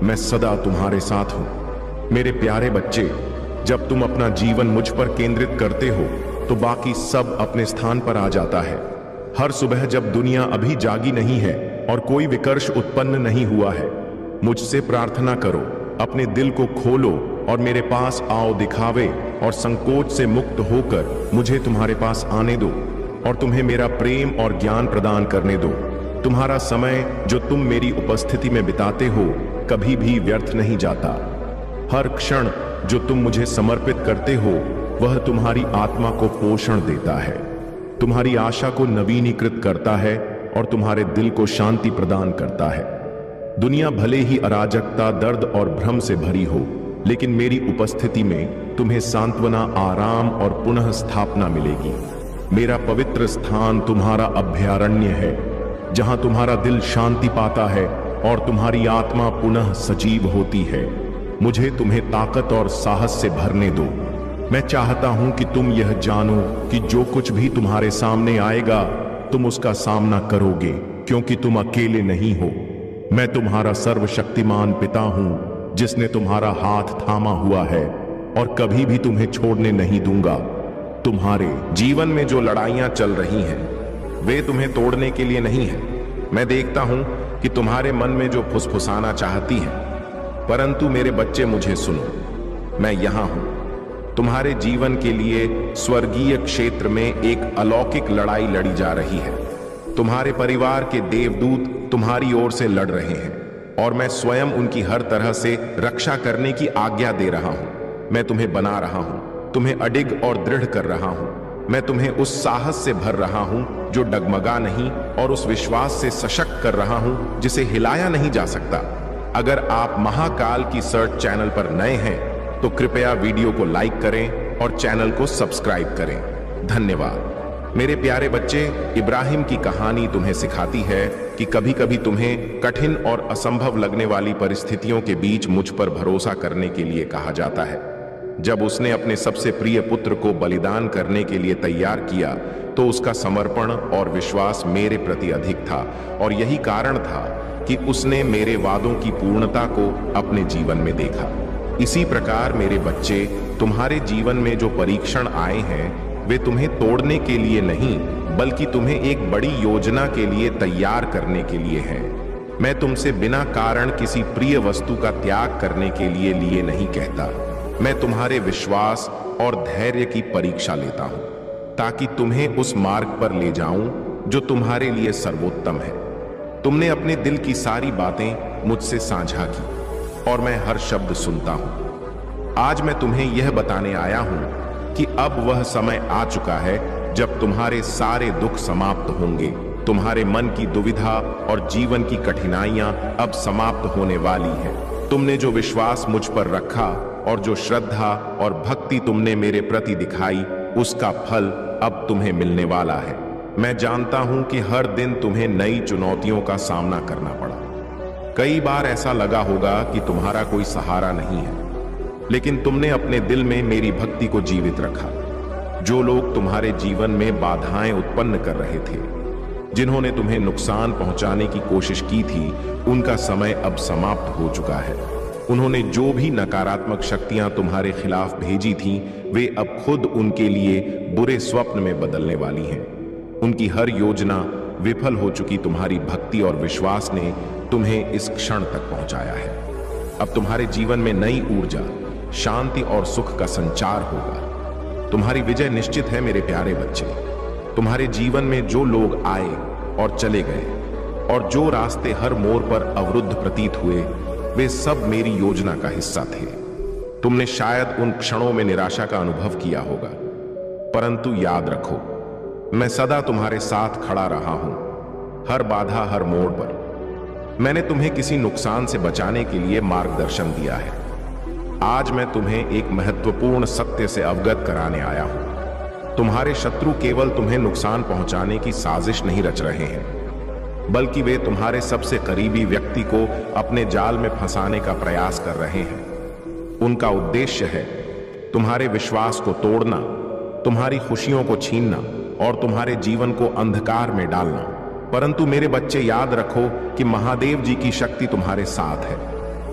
मैं सदा तुम्हारे साथ हूं। मेरे प्यारे बच्चे, जब तुम अपना जीवन मुझ पर केंद्रित करते हो तो बाकी सब अपने स्थान पर आ जाता है। हर सुबह जब दुनिया अभी जागी नहीं है और कोई विकर्ष उत्पन्न नहीं हुआ है, मुझसे प्रार्थना करो, अपने दिल को खोलो और मेरे पास आओ। दिखावे और संकोच से मुक्त होकर मुझे तुम्हारे पास आने दो और तुम्हें मेरा प्रेम और ज्ञान प्रदान करने दो। तुम्हारा समय जो तुम मेरी उपस्थिति में बिताते हो कभी भी व्यर्थ नहीं जाता। हर क्षण जो तुम मुझे समर्पित करते हो वह तुम्हारी आत्मा को पोषण देता है, तुम्हारी आशा को नवीनीकृत करता है और तुम्हारे दिल को शांति प्रदान करता है। दुनिया भले ही अराजकता, दर्द और भ्रम से भरी हो, लेकिन मेरी उपस्थिति में तुम्हें सांत्वना, आराम और पुनः स्थापना मिलेगी। मेरा पवित्र स्थान तुम्हारा अभयारण्य है, जहां तुम्हारा दिल शांति पाता है और तुम्हारी आत्मा पुनः सजीव होती है। मुझे तुम्हें ताकत और साहस से भरने दो। मैं चाहता हूं कि तुम यह जानो कि जो कुछ भी तुम्हारे सामने आएगा तुम उसका सामना करोगे, क्योंकि तुम अकेले नहीं हो। मैं तुम्हारा सर्वशक्तिमान पिता हूं, जिसने तुम्हारा हाथ थामा हुआ है और कभी भी तुम्हें छोड़ने नहीं दूंगा। तुम्हारे जीवन में जो लड़ाइयां चल रही हैं वे तुम्हें तोड़ने के लिए नहीं है। मैं देखता हूं कि तुम्हारे मन में जो फुसफुसाना चाहती है, परंतु मेरे बच्चे मुझे सुनो, मैं यहां हूं। तुम्हारे जीवन के लिए स्वर्गीय क्षेत्र में एक अलौकिक लड़ाई लड़ी जा रही है। तुम्हारे परिवार के देवदूत तुम्हारी ओर से लड़ रहे हैं और मैं स्वयं उनकी हर तरह से रक्षा करने की आज्ञा दे रहा हूं। मैं तुम्हें बना रहा हूं, तुम्हें अडिग और दृढ़ कर रहा हूं। मैं तुम्हें उस साहस से भर रहा हूं जो डगमगा नहीं, और उस विश्वास से सशक्त कर रहा हूं जिसे हिलाया नहीं जा सकता। अगर आप महाकाल की सर्च चैनल पर नए हैं तो कृपया वीडियो को लाइक करें और चैनल को सब्सक्राइब करें। धन्यवाद। मेरे प्यारे बच्चे, इब्राहिम की कहानी तुम्हें सिखाती है कि कभी कभी तुम्हें कठिन और असंभव लगने वाली परिस्थितियों के बीच मुझ पर भरोसा करने के लिए कहा जाता है। जब उसने अपने सबसे प्रिय पुत्र को बलिदान करने के लिए तैयार किया तो उसका समर्पण और विश्वास मेरे प्रति अधिक था, और यही कारण था कि उसने मेरे वादों की पूर्णता को अपने जीवन में देखा। इसी प्रकार मेरे बच्चे, तुम्हारे जीवन में जो परीक्षण आए हैं वे तुम्हें तोड़ने के लिए नहीं, बल्कि तुम्हें एक बड़ी योजना के लिए तैयार करने के लिए हैं। मैं तुमसे बिना कारण किसी प्रिय वस्तु का त्याग करने के लिए नहीं कहता। मैं तुम्हारे विश्वास और धैर्य की परीक्षा लेता हूं, ताकि तुम्हें उस मार्ग पर ले जाऊं जो तुम्हारे लिए सर्वोत्तम है। तुमने अपने दिल की सारी बातें मुझसे साझा की और मैं हर शब्द सुनता हूं। आज मैं तुम्हें यह बताने आया हूं कि अब वह समय आ चुका है जब तुम्हारे सारे दुख समाप्त होंगे। तुम्हारे मन की दुविधा और जीवन की कठिनाइयां अब समाप्त होने वाली हैं। तुमने जो विश्वास मुझ पर रखा और जो श्रद्धा और भक्ति तुमने मेरे प्रति दिखाई, उसका फल अब तुम्हें मिलने वाला है। मैं जानता हूं कि हर दिन तुम्हें नई चुनौतियों का सामना करना पड़ा। कई बार ऐसा लगा होगा कि तुम्हारा कोई सहारा नहीं है, लेकिन तुमने अपने दिल में मेरी भक्ति को जीवित रखा। जो लोग तुम्हारे जीवन में बाधाएं उत्पन्न कर रहे थे, जिन्होंने तुम्हें नुकसान पहुंचाने की कोशिश की थी, उनका समय अब समाप्त हो चुका है। उन्होंने जो भी नकारात्मक शक्तियां तुम्हारे खिलाफ भेजी थीं, वे अब खुद उनके लिए बुरे स्वप्न में बदलने वाली हैं। उनकी हर योजना विफल हो चुकी तुम्हारी भक्ति और विश्वास ने तुम्हें इस क्षण तक पहुंचाया है। अब तुम्हारे जीवन में नई ऊर्जा, शांति और सुख का संचार होगा। तुम्हारी विजय निश्चित है मेरे प्यारे बच्चे। तुम्हारे जीवन में जो लोग आए और चले गए और जो रास्ते हर मोड़ पर अवरुद्ध प्रतीत हुए, वे सब मेरी योजना का हिस्सा थे। तुमने शायद उन क्षणों में निराशा का अनुभव किया होगा, परंतु याद रखो, मैं सदा तुम्हारे साथ खड़ा रहा हूं, हर बाधा, हर मोड़ पर। मैंने तुम्हें किसी नुकसान से बचाने के लिए मार्गदर्शन दिया है। आज मैं तुम्हें एक महत्वपूर्ण सत्य से अवगत कराने आया हूं। तुम्हारे शत्रु केवल तुम्हें नुकसान पहुंचाने की साजिश नहीं रच रहे हैं, बल्कि वे तुम्हारे सबसे करीबी व्यक्ति को अपने जाल में फंसाने का प्रयास कर रहे हैं। उनका उद्देश्य है तुम्हारे विश्वास को तोड़ना, तुम्हारी खुशियों को छीनना और तुम्हारे जीवन को अंधकार में डालना। परंतु मेरे बच्चे, याद रखो कि महादेव जी की शक्ति तुम्हारे साथ है।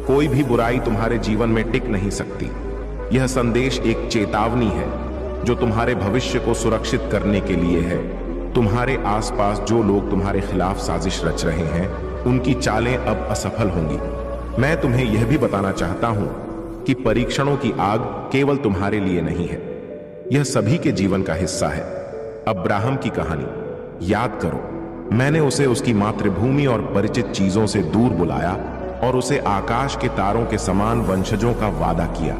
कोई भी बुराई तुम्हारे जीवन में टिक नहीं सकती। यह संदेश एक चेतावनी है जो तुम्हारे भविष्य को सुरक्षित करने के लिए है। तुम्हारे आसपास जो लोग तुम्हारे खिलाफ साजिश रच रहे हैं, उनकी चालें अब असफल होंगी। मैं तुम्हें यह भी बताना चाहता हूं कि परीक्षणों की आग केवल तुम्हारे लिए नहीं है, यह सभी के जीवन का हिस्सा है। अब्राहम की कहानी याद करो। मैंने उसे उसकी मातृभूमि और परिचित चीजों से दूर बुलाया और उसे आकाश के तारों के समान वंशजों का वादा किया।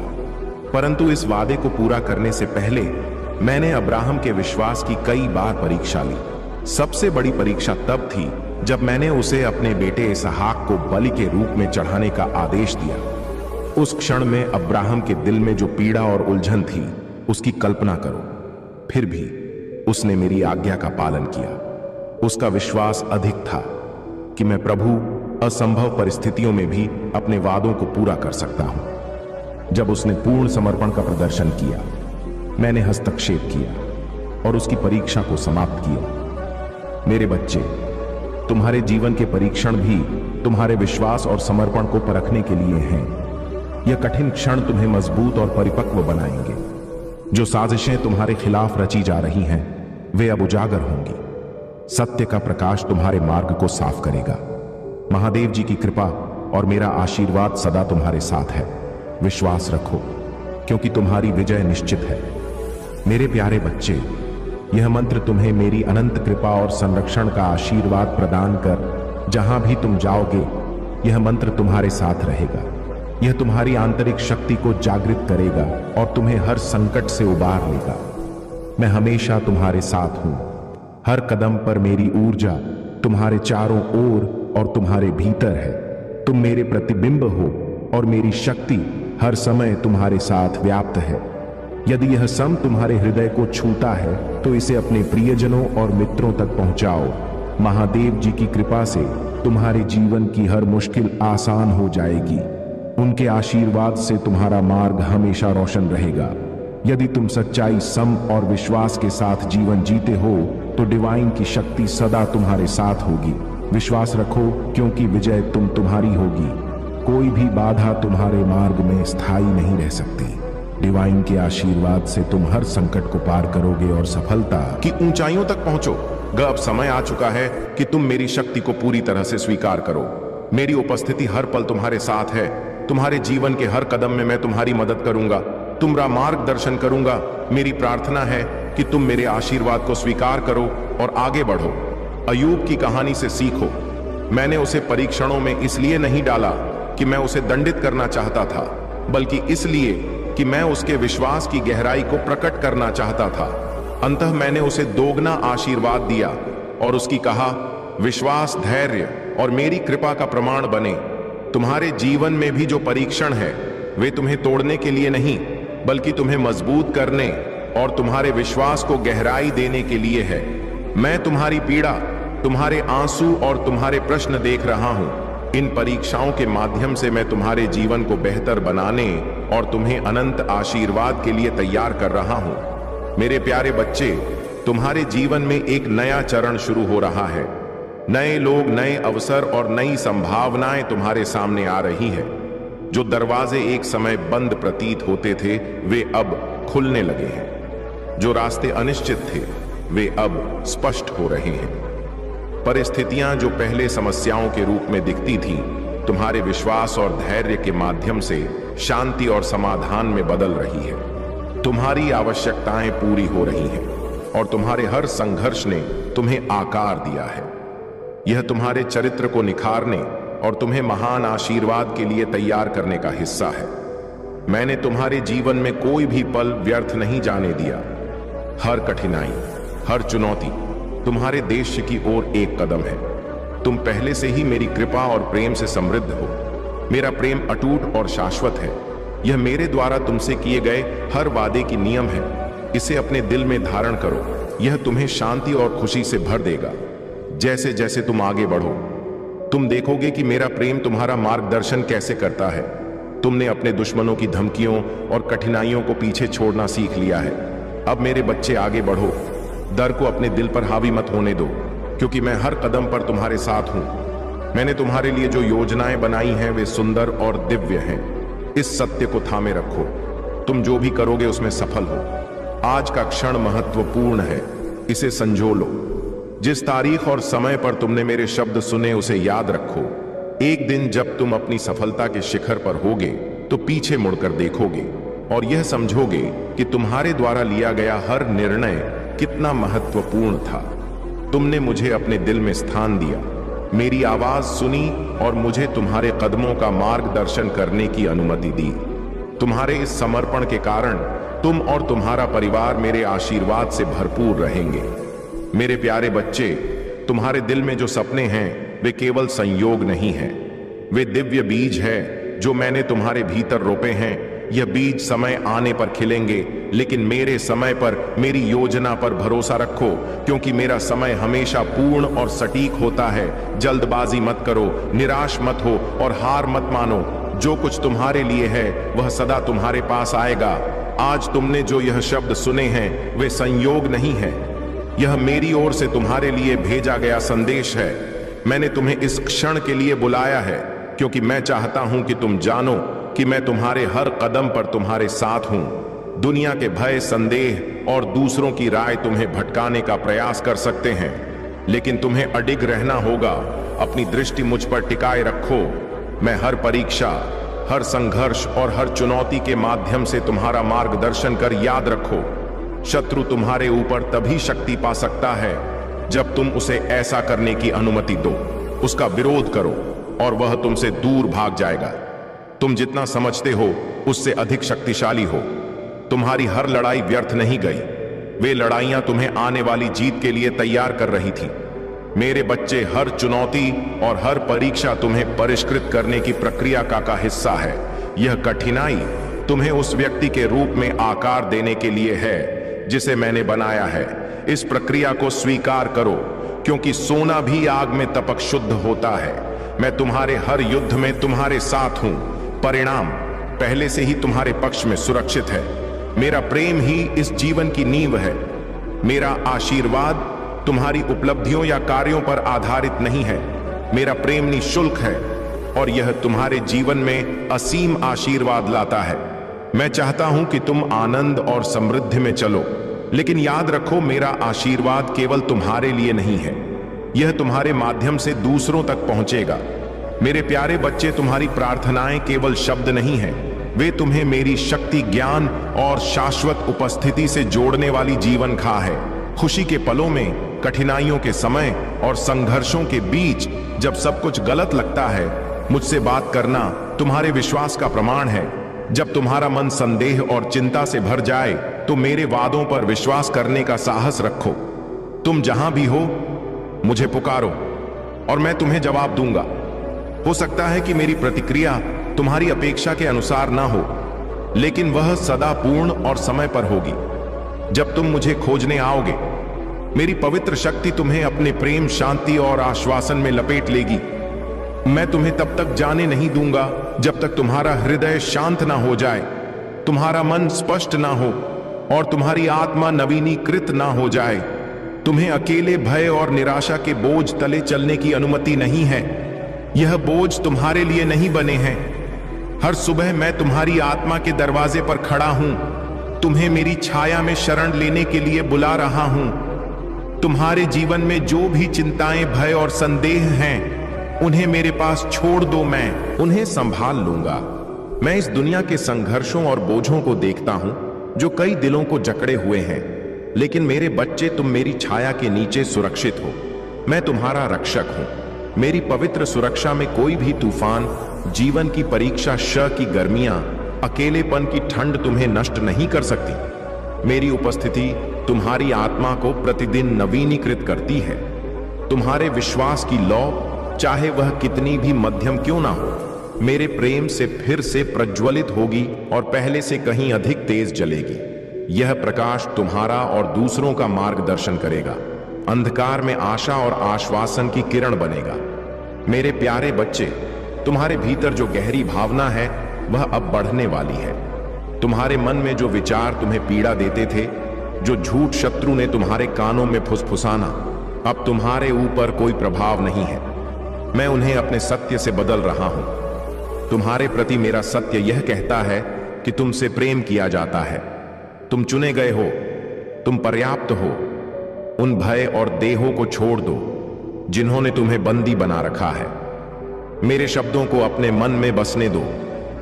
परंतु इस वादे को पूरा करने से पहले मैंने अब्राहम के विश्वास की कई बार परीक्षा ली। सबसे बड़ी परीक्षा तब थी जब मैंने उसे अपने बेटे इसहाक को बलि के रूप में चढ़ाने का आदेश दिया। उस क्षण में अब्राहम के दिल में जो पीड़ा और उलझन थी, उसकी कल्पना करो। फिर भी उसने मेरी आज्ञा का पालन किया। उसका विश्वास अधिक था कि मैं प्रभु असंभव परिस्थितियों में भी अपने वादों को पूरा कर सकता हूं। जब उसने पूर्ण समर्पण का प्रदर्शन किया, मैंने हस्तक्षेप किया और उसकी परीक्षा को समाप्त किया। मेरे बच्चे, तुम्हारे जीवन के परीक्षण भी तुम्हारे विश्वास और समर्पण को परखने के लिए हैं। यह कठिन क्षण तुम्हें मजबूत और परिपक्व बनाएंगे। जो साजिशें तुम्हारे खिलाफ रची जा रही हैं, वे अब उजागर होंगी। सत्य का प्रकाश तुम्हारे मार्ग को साफ करेगा। महादेव जी की कृपा और मेरा आशीर्वाद सदा तुम्हारे साथ है। विश्वास रखो, क्योंकि तुम्हारी विजय निश्चित है। मेरे प्यारे बच्चे, यह मंत्र तुम्हें मेरी अनंत कृपा और संरक्षण का आशीर्वाद प्रदान कर जहां भी तुम जाओगे, यह मंत्र तुम्हारे साथ रहेगा। यह तुम्हारी आंतरिक शक्ति को जागृत करेगा और तुम्हें हर संकट से उबार लेगा। मैं हमेशा तुम्हारे साथ हूं। हर कदम पर मेरी ऊर्जा तुम्हारे चारों ओर और तुम्हारे भीतर है। तुम मेरे प्रतिबिंब हो और मेरी शक्ति हर समय तुम्हारे साथ व्याप्त है। यदि यह सम तुम्हारे हृदय को छूता है तो इसे अपने प्रियजनों और मित्रों तक पहुंचाओ। महादेव जी की कृपा से तुम्हारे जीवन की हर मुश्किल आसान हो जाएगी। उनके आशीर्वाद से तुम्हारा मार्ग हमेशा रोशन रहेगा। यदि तुम सच्चाई, सम और विश्वास के साथ जीवन जीते हो तो डिवाइन की शक्ति सदा तुम्हारे साथ होगी। विश्वास रखो, क्योंकि विजय तुम्हारी होगी। कोई भी बाधा तुम्हारे मार्ग में स्थायी नहीं रह सकती। डिवाइन के आशीर्वाद से तुम हर संकट को पार करोगे और सफलता की ऊंचाइयों तक पहुंचो। अब समय आ चुका है कि तुम मेरी शक्ति को पूरी तरह से स्वीकार करो। मेरी उपस्थिति हर पल तुम्हारे साथ है। तुम्हारे जीवन के हर कदम में मैं तुम्हारी मदद करूंगा, तुम्हारा मार्गदर्शन करूंगा। मेरी प्रार्थना है कि तुम मेरे आशीर्वाद को स्वीकार करो और आगे बढ़ो। अय्यूब की कहानी से सीखो। मैंने उसे परीक्षणों में इसलिए नहीं डाला कि मैं उसे दंडित करना चाहता था, बल्कि इसलिए कि मैं उसके विश्वास की गहराई को प्रकट करना चाहता था। अंततः मैंने उसे दोगुना आशीर्वाद दिया और उसकी कहा, विश्वास, धैर्य और मेरी कृपा का प्रमाण बने। तुम्हारे जीवन में भी जो परीक्षण है, वे तुम्हें तोड़ने के लिए नहीं, बल्कि तुम्हें मजबूत करने और तुम्हारे विश्वास को गहराई देने के लिए है। मैं तुम्हारी पीड़ा, तुम्हारे आंसू और तुम्हारे प्रश्न देख रहा हूं। इन परीक्षाओं के माध्यम से मैं तुम्हारे जीवन को बेहतर बनाने और तुम्हें अनंत आशीर्वाद के लिए तैयार कर रहा हूं। मेरे प्यारे बच्चे, तुम्हारे जीवन में एक नया चरण शुरू हो रहा है। नए लोग, नए अवसर और नई संभावनाएं तुम्हारे सामने आ रही हैं। जो दरवाजे एक समय बंद प्रतीत होते थे, वे अब खुलने लगे हैं। जो रास्ते अनिश्चित थे, वे अब स्पष्ट हो रहे हैं। परिस्थितियां जो पहले समस्याओं के रूप में दिखती थीं, तुम्हारे विश्वास और धैर्य के माध्यम से शांति और समाधान में बदल रही है। तुम्हारी आवश्यकताएं पूरी हो रही हैं और तुम्हारे हर संघर्ष ने तुम्हें आकार दिया है। यह तुम्हारे चरित्र को निखारने और तुम्हें महान आशीर्वाद के लिए तैयार करने का हिस्सा है। मैंने तुम्हारे जीवन में कोई भी पल व्यर्थ नहीं जाने दिया। हर कठिनाई, हर चुनौती तुम्हारे देश की ओर एक कदम है। तुम पहले से ही मेरी कृपा और प्रेम से समृद्ध हो। मेरा प्रेम अटूट और शाश्वत है। यह मेरे द्वारा तुमसे किए गए हर वादे की नियम है। इसे अपने दिल में धारण करो। यह तुम्हें शांति और खुशी से भर देगा। जैसे जैसे तुम आगे बढ़ो, तुम देखोगे कि मेरा प्रेम तुम्हारा मार्गदर्शन कैसे करता है। तुमने अपने दुश्मनों की धमकियों और कठिनाइयों को पीछे छोड़ना सीख लिया है। अब मेरे बच्चे आगे बढ़ो। डर को अपने दिल पर हावी मत होने दो, क्योंकि मैं हर कदम पर तुम्हारे साथ हूं। मैंने तुम्हारे लिए जो योजनाएं बनाई हैं वे सुंदर और दिव्य हैं। इस सत्य को थामे रखो। तुम जो भी करोगे उसमें सफल हो। आज का क्षण महत्वपूर्ण है, इसे संजो लो। जिस तारीख और समय पर तुमने मेरे शब्द सुने उसे याद रखो। एक दिन जब तुम अपनी सफलता के शिखर पर होगे तो पीछे मुड़कर देखोगे और यह समझोगे कि तुम्हारे द्वारा लिया गया हर निर्णय कितना महत्वपूर्ण था। तुमने मुझे अपने दिल में स्थान दिया, मेरी आवाज सुनी और मुझे तुम्हारे कदमों का मार्गदर्शन करने की अनुमति दी। तुम्हारे इस समर्पण के कारण तुम और तुम्हारा परिवार मेरे आशीर्वाद से भरपूर रहेंगे। मेरे प्यारे बच्चे, तुम्हारे दिल में जो सपने हैं वे केवल संयोग नहीं हैं, वे दिव्य बीज है जो मैंने तुम्हारे भीतर रोपे हैं। यह बीज समय आने पर खिलेंगे, लेकिन मेरे समय पर, मेरी योजना पर भरोसा रखो, क्योंकि मेरा समय हमेशा पूर्ण और सटीक होता है। जल्दबाजी मत करो, निराश मत हो और हार मत मानो। जो कुछ तुम्हारे लिए है वह सदा तुम्हारे पास आएगा। आज तुमने जो यह शब्द सुने हैं वे संयोग नहीं है, यह मेरी ओर से तुम्हारे लिए भेजा गया संदेश है। मैंने तुम्हें इस क्षण के लिए बुलाया है, क्योंकि मैं चाहता हूं कि तुम जानो कि मैं तुम्हारे हर कदम पर तुम्हारे साथ हूं। दुनिया के भय, संदेह और दूसरों की राय तुम्हें भटकाने का प्रयास कर सकते हैं, लेकिन तुम्हें अडिग रहना होगा। अपनी दृष्टि मुझ पर टिकाए रखो। मैं हर परीक्षा, हर संघर्ष और हर चुनौती के माध्यम से तुम्हारा मार्गदर्शन कर। याद रखो, शत्रु तुम्हारे ऊपर तभी शक्ति पा सकता है जब तुम उसे ऐसा करने की अनुमति दो। उसका विरोध करो और वह तुमसे दूर भाग जाएगा। तुम जितना समझते हो उससे अधिक शक्तिशाली हो। तुम्हारी हर लड़ाई व्यर्थ नहीं गई। वे लड़ाइयां तुम्हें आने वाली जीत के लिए तैयार कर रही थी। मेरे बच्चे, हर चुनौती और हर परीक्षा तुम्हें परिष्कृत करने की प्रक्रिया का हिस्सा है। यह कठिनाई तुम्हें उस व्यक्ति के रूप में आकार देने के लिए है जिसे मैंने बनाया है। इस प्रक्रिया को स्वीकार करो, क्योंकि सोना भी आग में तपक शुद्ध होता है। मैं तुम्हारे हर युद्ध में तुम्हारे साथ हूं। परिणाम पहले से ही तुम्हारे पक्ष में सुरक्षित है। मेरा प्रेम ही इस जीवन की नींव है। मेरा आशीर्वाद तुम्हारी उपलब्धियों या कार्यों पर आधारित नहीं है। मेरा प्रेम निःशुल्क है और यह तुम्हारे जीवन में असीम आशीर्वाद लाता है। मैं चाहता हूं कि तुम आनंद और समृद्धि में चलो, लेकिन याद रखो, मेरा आशीर्वाद केवल तुम्हारे लिए नहीं है, यह तुम्हारे माध्यम से दूसरों तक पहुंचेगा। मेरे प्यारे बच्चे, तुम्हारी प्रार्थनाएं केवल शब्द नहीं हैं, वे तुम्हें मेरी शक्ति, ज्ञान और शाश्वत उपस्थिति से जोड़ने वाली जीवन खा है। खुशी के पलों में, कठिनाइयों के समय और संघर्षों के बीच जब सब कुछ गलत लगता है, मुझसे बात करना तुम्हारे विश्वास का प्रमाण है। जब तुम्हारा मन संदेह और चिंता से भर जाए तो मेरे वादों पर विश्वास करने का साहस रखो। तुम जहां भी हो मुझे पुकारो और मैं तुम्हें जवाब दूंगा। हो सकता है कि मेरी प्रतिक्रिया तुम्हारी अपेक्षा के अनुसार ना हो, लेकिन वह सदा पूर्ण और समय पर होगी। जब तुम मुझे खोजने आओगे, मेरी पवित्र शक्ति तुम्हें अपने प्रेम, शांति और आश्वासन में लपेट लेगी। मैं तुम्हें तब तक जाने नहीं दूंगा जब तक तुम्हारा हृदय शांत ना हो जाए, तुम्हारा मन स्पष्ट ना हो और तुम्हारी आत्मा नवीनीकृत ना हो जाए। तुम्हें अकेले भय और निराशा के बोझ तले चलने की अनुमति नहीं है। यह बोझ तुम्हारे लिए नहीं बने हैं। हर सुबह मैं तुम्हारी आत्मा के दरवाजे पर खड़ा हूं, तुम्हें मेरी छाया में शरण लेने के लिए बुला रहा हूं। तुम्हारे जीवन में जो भी चिंताएं, भय और संदेह हैं, उन्हें मेरे पास छोड़ दो, मैं उन्हें संभाल लूंगा। मैं इस दुनिया के संघर्षों और बोझों को देखता हूं जो कई दिलों को जकड़े हुए हैं, लेकिन मेरे बच्चे, तुम मेरी छाया के नीचे सुरक्षित हो। मैं तुम्हारा रक्षक हूं। मेरी पवित्र सुरक्षा में कोई भी तूफान, जीवन की परीक्षा, की गर्मियां, अकेलेपन की ठंड तुम्हें नष्ट नहीं कर सकती। मेरी उपस्थिति तुम्हारी आत्मा को प्रतिदिन नवीनीकृत करती है। तुम्हारे विश्वास की लौ, चाहे वह कितनी भी मध्यम क्यों ना हो, मेरे प्रेम से फिर से प्रज्वलित होगी और पहले से कहीं अधिक तेज जलेगी। यह प्रकाश तुम्हारा और दूसरों का मार्गदर्शन करेगा, अंधकार में आशा और आश्वासन की किरण बनेगा। मेरे प्यारे बच्चे, तुम्हारे भीतर जो गहरी भावना है वह अब बढ़ने वाली है। तुम्हारे मन में जो विचार तुम्हें पीड़ा देते थे, जो झूठ शत्रु ने तुम्हारे कानों में फुसफुसाना, अब तुम्हारे ऊपर कोई प्रभाव नहीं है। मैं उन्हें अपने सत्य से बदल रहा हूं। तुम्हारे प्रति मेरा सत्य यह कहता है कि तुमसे प्रेम किया जाता है, तुम चुने गए हो, तुम पर्याप्त हो। उन भय और देहों को छोड़ दो जिन्होंने तुम्हें बंदी बना रखा है। मेरे शब्दों को अपने मन में बसने दो,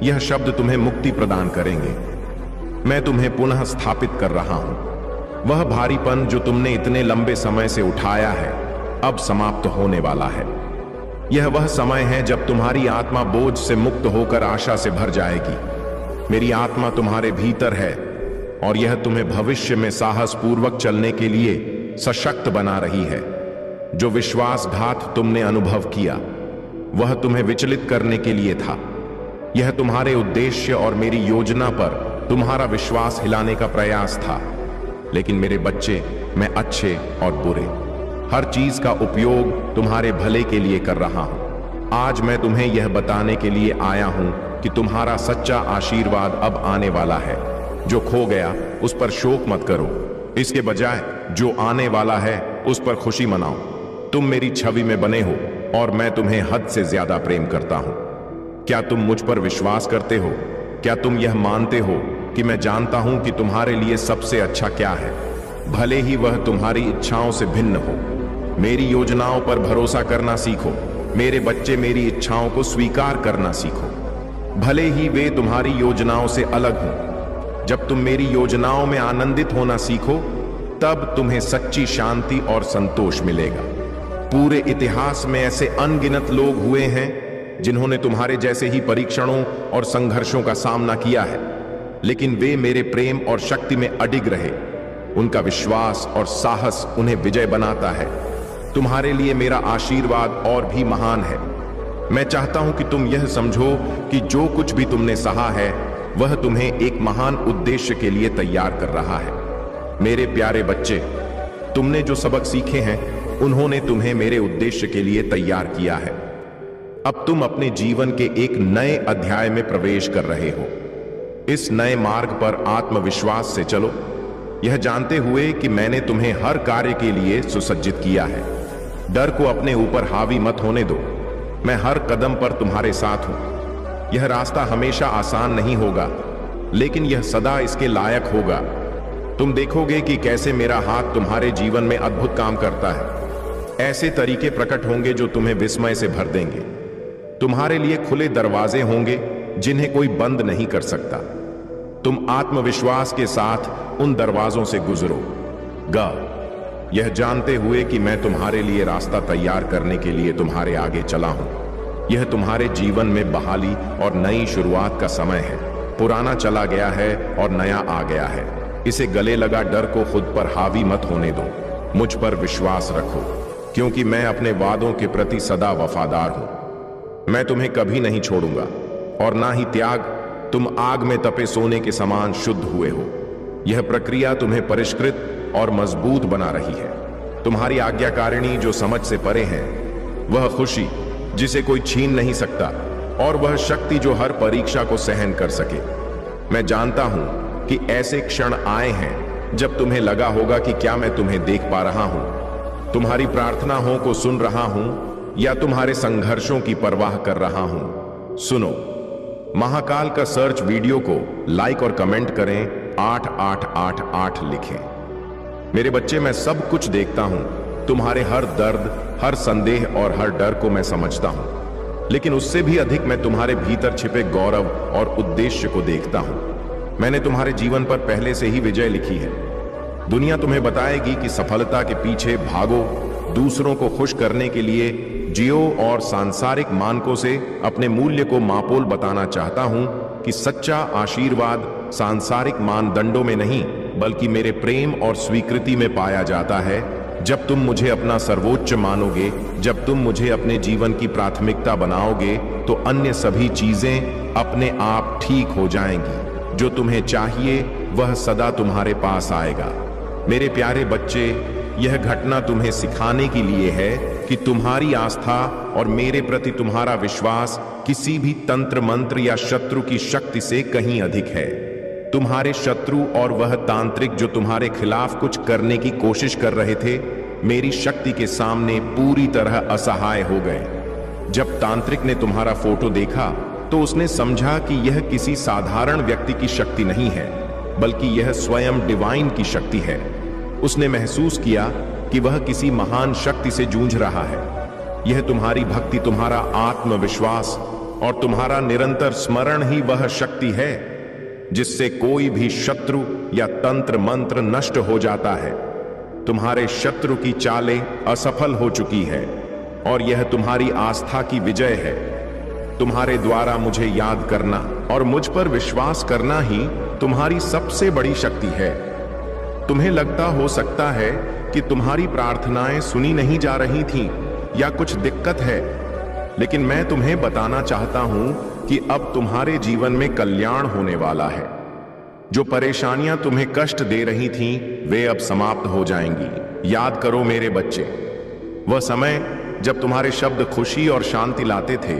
यह शब्द तुम्हें मुक्ति प्रदान करेंगे। मैं तुम्हें पुनः स्थापित कर रहा हूं। वह भारीपन जो तुमने इतने लंबे समय से उठाया है अब समाप्त होने वाला है। यह वह समय है जब तुम्हारी आत्मा बोझ से मुक्त होकर आशा से भर जाएगी। मेरी आत्मा तुम्हारे भीतर है और यह तुम्हें भविष्य में साहस पूर्वक चलने के लिए सशक्त बना रही है। जो विश्वासघात तुमने अनुभव किया वह तुम्हें विचलित करने के लिए था। यह तुम्हारे उद्देश्य और मेरी योजना पर तुम्हारा विश्वास हिलाने का प्रयास था। लेकिन मेरे बच्चे, मैं अच्छे और बुरे हर चीज का उपयोग तुम्हारे भले के लिए कर रहा हूं। आज मैं तुम्हें यह बताने के लिए आया हूं कि तुम्हारा सच्चा आशीर्वाद अब आने वाला है। जो खो गया उस पर शोक मत करो, इसके बजाय जो आने वाला है उस पर खुशी मनाओ। तुम मेरी छवि में बने हो और मैं तुम्हें हद से ज्यादा प्रेम करता हूं। क्या तुम मुझ पर विश्वास करते हो? क्या तुम यह मानते हो कि मैं जानता हूं कि तुम्हारे लिए सबसे अच्छा क्या है, भले ही वह तुम्हारी इच्छाओं से भिन्न हो? मेरी योजनाओं पर भरोसा करना सीखो। मेरे बच्चे, मेरी इच्छाओं को स्वीकार करना सीखो, भले ही वे तुम्हारी योजनाओं से अलग हों। जब तुम मेरी योजनाओं में आनंदित होना सीखो तब तुम्हें सच्ची शांति और संतोष मिलेगा। पूरे इतिहास में ऐसे अनगिनत लोग हुए हैं जिन्होंने तुम्हारे जैसे ही परीक्षणों और संघर्षों का सामना किया है, लेकिन वे मेरे प्रेम और शक्ति में अडिग रहे। उनका विश्वास और साहस उन्हें विजय बनाता है। तुम्हारे लिए मेरा आशीर्वाद और भी महान है। मैं चाहता हूं कि तुम यह समझो कि जो कुछ भी तुमने सहा है वह तुम्हें एक महान उद्देश्य के लिए तैयार कर रहा है। मेरे प्यारे बच्चे, तुमने जो सबक सीखे हैं उन्होंने तुम्हें मेरे उद्देश्य के लिए तैयार किया है। अब तुम अपने जीवन के एक नए अध्याय में प्रवेश कर रहे हो। इस नए मार्ग पर आत्मविश्वास से चलो, यह जानते हुए कि मैंने तुम्हें हर कार्य के लिए सुसज्जित किया है। डर को अपने ऊपर हावी मत होने दो। मैं हर कदम पर तुम्हारे साथ हूं। यह रास्ता हमेशा आसान नहीं होगा, लेकिन यह सदा इसके लायक होगा। तुम देखोगे कि कैसे मेरा हाथ तुम्हारे जीवन में अद्भुत काम करता है। ऐसे तरीके प्रकट होंगे जो तुम्हें विस्मय से भर देंगे। तुम्हारे लिए खुले दरवाजे होंगे जिन्हें कोई बंद नहीं कर सकता। तुम आत्मविश्वास के साथ उन दरवाजों से गुजरोगा, यह जानते हुए कि मैं तुम्हारे लिए रास्ता तैयार करने के लिए तुम्हारे आगे चला हूं। यह तुम्हारे जीवन में बहाली और नई शुरुआत का समय है। पुराना चला गया है और नया आ गया है। इसे गले लगा डर को खुद पर हावी मत होने दो। मुझ पर विश्वास रखो, क्योंकि मैं अपने वादों के प्रति सदा वफादार हूं। मैं तुम्हें कभी नहीं छोड़ूंगा और ना ही त्याग। तुम आग में तपे सोने के समान शुद्ध हुए हो। यह प्रक्रिया तुम्हें परिष्कृत और मजबूत बना रही है। तुम्हारी आज्ञाकारिणी जो समझ से परे है, वह खुशी जिसे कोई छीन नहीं सकता, और वह शक्ति जो हर परीक्षा को सहन कर सके। मैं जानता हूं कि ऐसे क्षण आए हैं जब तुम्हें लगा होगा कि क्या मैं तुम्हें देख पा रहा हूं, तुम्हारी प्रार्थनाओं को सुन रहा हूं, या तुम्हारे संघर्षों की परवाह कर रहा हूं। सुनो, महाकाल का सर्च वीडियो को लाइक और कमेंट करें, 8888 लिखें। मेरे बच्चे, मैं सब कुछ देखता हूं। तुम्हारे हर दर्द, हर संदेह और हर डर को मैं समझता हूं, लेकिन उससे भी अधिक मैं तुम्हारे भीतर छिपे गौरव और उद्देश्य को देखता हूं। मैंने तुम्हारे जीवन पर पहले से ही विजय लिखी है। दुनिया तुम्हें बताएगी कि सफलता के पीछे भागो, दूसरों को खुश करने के लिए जियो, और सांसारिक मानकों से अपने मूल्य को मापोल बताना चाहता हूं कि सच्चा आशीर्वाद सांसारिक मानदंडों में नहीं, बल्कि मेरे प्रेम और स्वीकृति में पाया जाता है। जब तुम मुझे अपना सर्वोच्च मानोगे, जब तुम मुझे अपने जीवन की प्राथमिकता बनाओगे, तो अन्य सभी चीजें अपने आप ठीक हो जाएंगी। जो तुम्हें चाहिए वह सदा तुम्हारे पास आएगा। मेरे प्यारे बच्चे, यह घटना तुम्हें सिखाने के लिए है कि तुम्हारी आस्था और मेरे प्रति तुम्हारा विश्वास किसी भी तंत्र मंत्र या शत्रु की शक्ति से कहीं अधिक है। तुम्हारे शत्रु और वह तांत्रिक जो तुम्हारे खिलाफ कुछ करने की कोशिश कर रहे थे, मेरी शक्ति के सामने पूरी तरह असहाय हो गए। जब तांत्रिक ने तुम्हारा फोटो देखा तो उसने समझा कि यह किसी साधारण व्यक्ति की शक्ति नहीं है, बल्कि यह स्वयं डिवाइन की शक्ति है। उसने महसूस किया कि वह किसी महान शक्ति से जूझ रहा है। यह तुम्हारी भक्ति, तुम्हारा आत्मविश्वास और तुम्हारा निरंतर स्मरण ही वह शक्ति है जिससे कोई भी शत्रु या तंत्र मंत्र नष्ट हो जाता है। तुम्हारे शत्रु की चालें असफल हो चुकी है और यह तुम्हारी आस्था की विजय है। तुम्हारे द्वारा मुझे याद करना और मुझ पर विश्वास करना ही तुम्हारी सबसे बड़ी शक्ति है। तुम्हें लगता हो सकता है कि तुम्हारी प्रार्थनाएं सुनी नहीं जा रही थीं या कुछ दिक्कत है, लेकिन मैं तुम्हें बताना चाहता हूं कि अब तुम्हारे जीवन में कल्याण होने वाला है। जो परेशानियां तुम्हें कष्ट दे रही थीं, वे अब समाप्त हो जाएंगी। याद करो मेरे बच्चे, वह समय जब तुम्हारे शब्द खुशी और शांति लाते थे,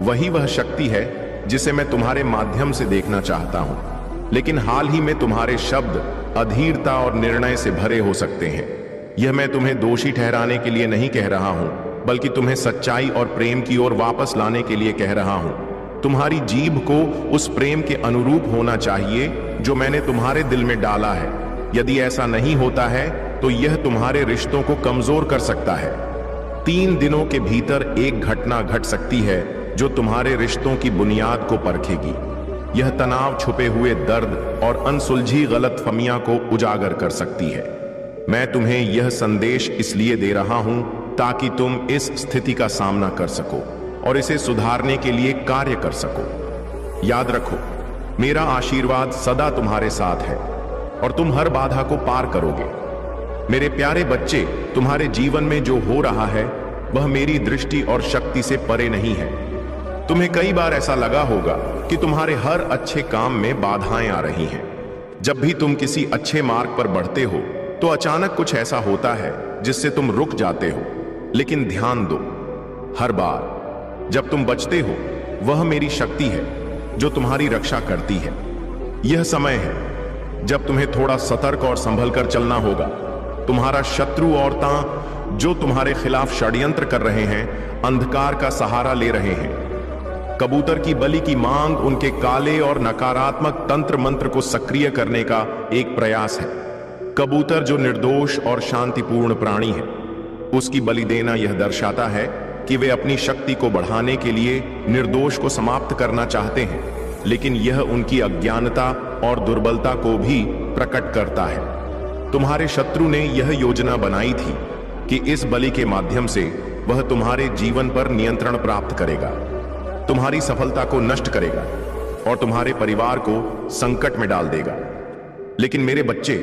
वही वह शक्ति है जिसे मैं तुम्हारे माध्यम से देखना चाहता हूं। लेकिन हाल ही में तुम्हारे शब्द अधीरता और निर्णय से भरे हो सकते हैं। यह मैं तुम्हें दोषी ठहराने के लिए नहीं कह रहा हूं, बल्कि तुम्हें सच्चाई और प्रेम की ओर वापस लाने के लिए कह रहा हूं। तुम्हारी जीभ को उस प्रेम के अनुरूप होना चाहिए जो मैंने तुम्हारे दिल में डाला है। यदि ऐसा नहीं होता है तो यह तुम्हारे रिश्तों को कमजोर कर सकता है। 3 दिनों के भीतर एक घटना घट सकती है जो तुम्हारे रिश्तों की बुनियाद को परखेगी। यह तनाव, छुपे हुए दर्द और अनसुलझी गलतफहमियां को उजागर कर सकती है। मैं तुम्हें यह संदेश इसलिए दे रहा हूं ताकि तुम इस स्थिति का सामना कर सको और इसे सुधारने के लिए कार्य कर सको। याद रखो, मेरा आशीर्वाद सदा तुम्हारे साथ है और तुम हर बाधा को पार करोगे। मेरे प्यारे बच्चे, तुम्हारे जीवन में जो हो रहा है वह मेरी दृष्टि और शक्ति से परे नहीं है। तुम्हें कई बार ऐसा लगा होगा कि तुम्हारे हर अच्छे काम में बाधाएं आ रही हैं। जब भी तुम किसी अच्छे मार्ग पर बढ़ते हो तो अचानक कुछ ऐसा होता है जिससे तुम रुक जाते हो। लेकिन ध्यान दो, हर बार जब तुम बचते हो, वह मेरी शक्ति है जो तुम्हारी रक्षा करती है। यह समय है जब तुम्हें थोड़ा सतर्क और संभल कर चलना होगा। तुम्हारा शत्रु और जो तुम्हारे खिलाफ षड्यंत्र कर रहे हैं, अंधकार का सहारा ले रहे हैं। कबूतर की बलि की मांग उनके काले और नकारात्मक तंत्र मंत्र को सक्रिय करने का एक प्रयास है। कबूतर जो निर्दोष और शांतिपूर्ण प्राणी है, उसकी बलि देना यह दर्शाता है कि वे अपनी शक्ति को बढ़ाने के लिए निर्दोष को समाप्त करना चाहते हैं, लेकिन यह उनकी अज्ञानता और दुर्बलता को भी प्रकट करता है। तुम्हारे शत्रु ने यह योजना बनाई थी कि इस बलि के माध्यम से वह तुम्हारे जीवन पर नियंत्रण प्राप्त करेगा, तुम्हारी सफलता को नष्ट करेगा और तुम्हारे परिवार को संकट में डाल देगा। लेकिन मेरे बच्चे,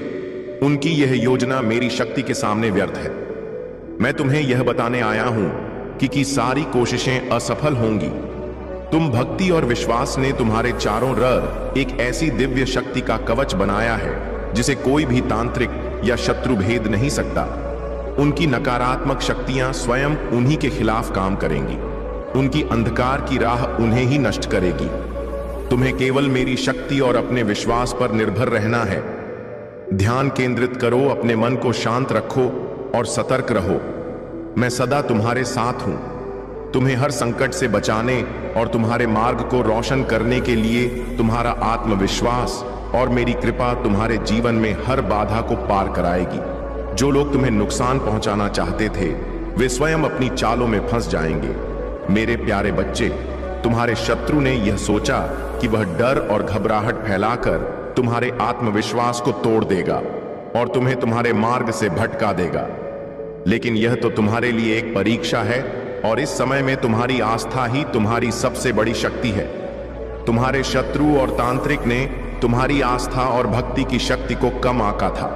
उनकी यह योजना मेरी शक्ति के सामने व्यर्थ है। मैं तुम्हें यह बताने आया हूं कि सारी कोशिशें असफल होंगी। तुम भक्ति और विश्वास ने तुम्हारे चारों ओर एक ऐसी दिव्य शक्ति का कवच बनाया है जिसे कोई भी तांत्रिक या शत्रु भेद नहीं सकता। उनकी नकारात्मक शक्तियां स्वयं उन्हीं के खिलाफ काम करेंगी। उनकी अंधकार की राह उन्हें ही नष्ट करेगी। तुम्हें केवल मेरी शक्ति और अपने विश्वास पर निर्भर रहना है। ध्यान केंद्रित करो, अपने मन को शांत रखो और सतर्क रहो। मैं सदा तुम्हारे साथ हूं, तुम्हें हर संकट से बचाने और तुम्हारे मार्ग को रोशन करने के लिए। तुम्हारा आत्मविश्वास और मेरी कृपा तुम्हारे जीवन में हर बाधा को पार कराएगी। जो लोग तुम्हें नुकसान पहुंचाना चाहते थे, वे स्वयं अपनी चालों में फंस जाएंगे। मेरे प्यारे बच्चे, तुम्हारे शत्रु ने यह सोचा कि वह डर और घबराहट फैलाकर तुम्हारे आत्मविश्वास को तोड़ देगा और तुम्हें तुम्हारे मार्ग से भटका देगा। लेकिन यह तो तुम्हारे लिए एक परीक्षा है और इस समय में तुम्हारी आस्था ही तुम्हारी सबसे बड़ी शक्ति है। तुम्हारे शत्रु और तांत्रिक ने तुम्हारी आस्था और भक्ति की शक्ति को कम आंका था,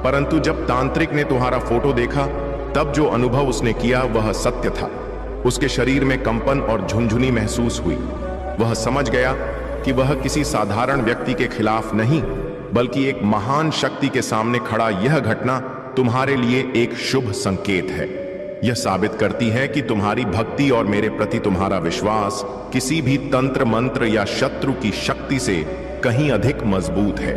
परंतु जब तांत्रिक ने तुम्हारा फोटो देखा, तब जो अनुभव उसने किया वह सत्य था। उसके शरीर में कंपन और झुंझुनी महसूस हुई। वह समझ गया कि वह किसी साधारण व्यक्ति के खिलाफ नहीं, बल्कि एक महान शक्ति के सामने खड़ा यह घटना तुम्हारे लिए एक शुभ संकेत है। यह साबित करती है कि तुम्हारी भक्ति और मेरे प्रति तुम्हारा विश्वास किसी भी तंत्र मंत्र या शत्रु की शक्ति से कहीं अधिक मजबूत है।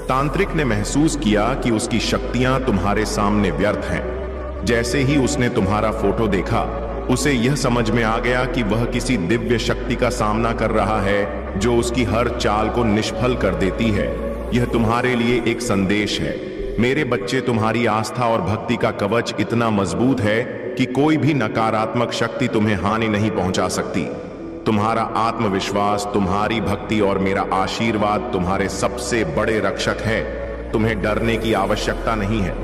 तांत्रिक ने महसूस किया कि उसकी शक्तियां तुम्हारे सामने व्यर्थ हैं। जैसे ही उसने तुम्हारा फोटो देखा, उसे यह समझ में आ गया कि वह किसी दिव्य शक्ति का सामना कर रहा है जो उसकी हर चाल को निष्फल कर देती है। यह तुम्हारे लिए एक संदेश है। मेरे बच्चे, तुम्हारी आस्था और भक्ति का कवच इतना मजबूत है कि कोई भी नकारात्मक शक्ति तुम्हें हानि नहीं पहुंचा सकती। तुम्हारा आत्मविश्वास, तुम्हारी भक्ति और मेरा आशीर्वाद तुम्हारे सबसे बड़े रक्षक है। तुम्हें डरने की आवश्यकता नहीं है।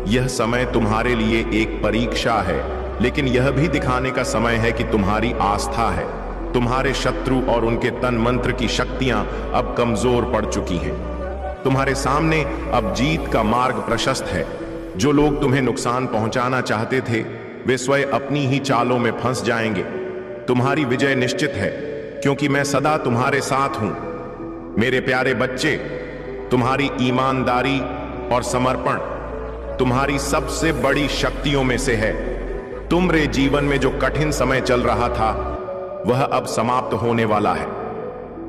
यह समय तुम्हारे लिए एक परीक्षा है, लेकिन यह भी दिखाने का समय है कि तुम्हारी आस्था है। तुम्हारे शत्रु और उनके तन मंत्र की शक्तियां अब कमजोर पड़ चुकी हैं। तुम्हारे सामने अब जीत का मार्ग प्रशस्त है। जो लोग तुम्हें नुकसान पहुंचाना चाहते थे, वे स्वयं अपनी ही चालों में फंस जाएंगे। तुम्हारी विजय निश्चित है, क्योंकि मैं सदा तुम्हारे साथ हूं। मेरे प्यारे बच्चे, तुम्हारी ईमानदारी और समर्पण तुम्हारी सबसे बड़ी शक्तियों में से है। तुम्हारे जीवन में जो कठिन समय चल रहा था, वह अब समाप्त होने वाला है।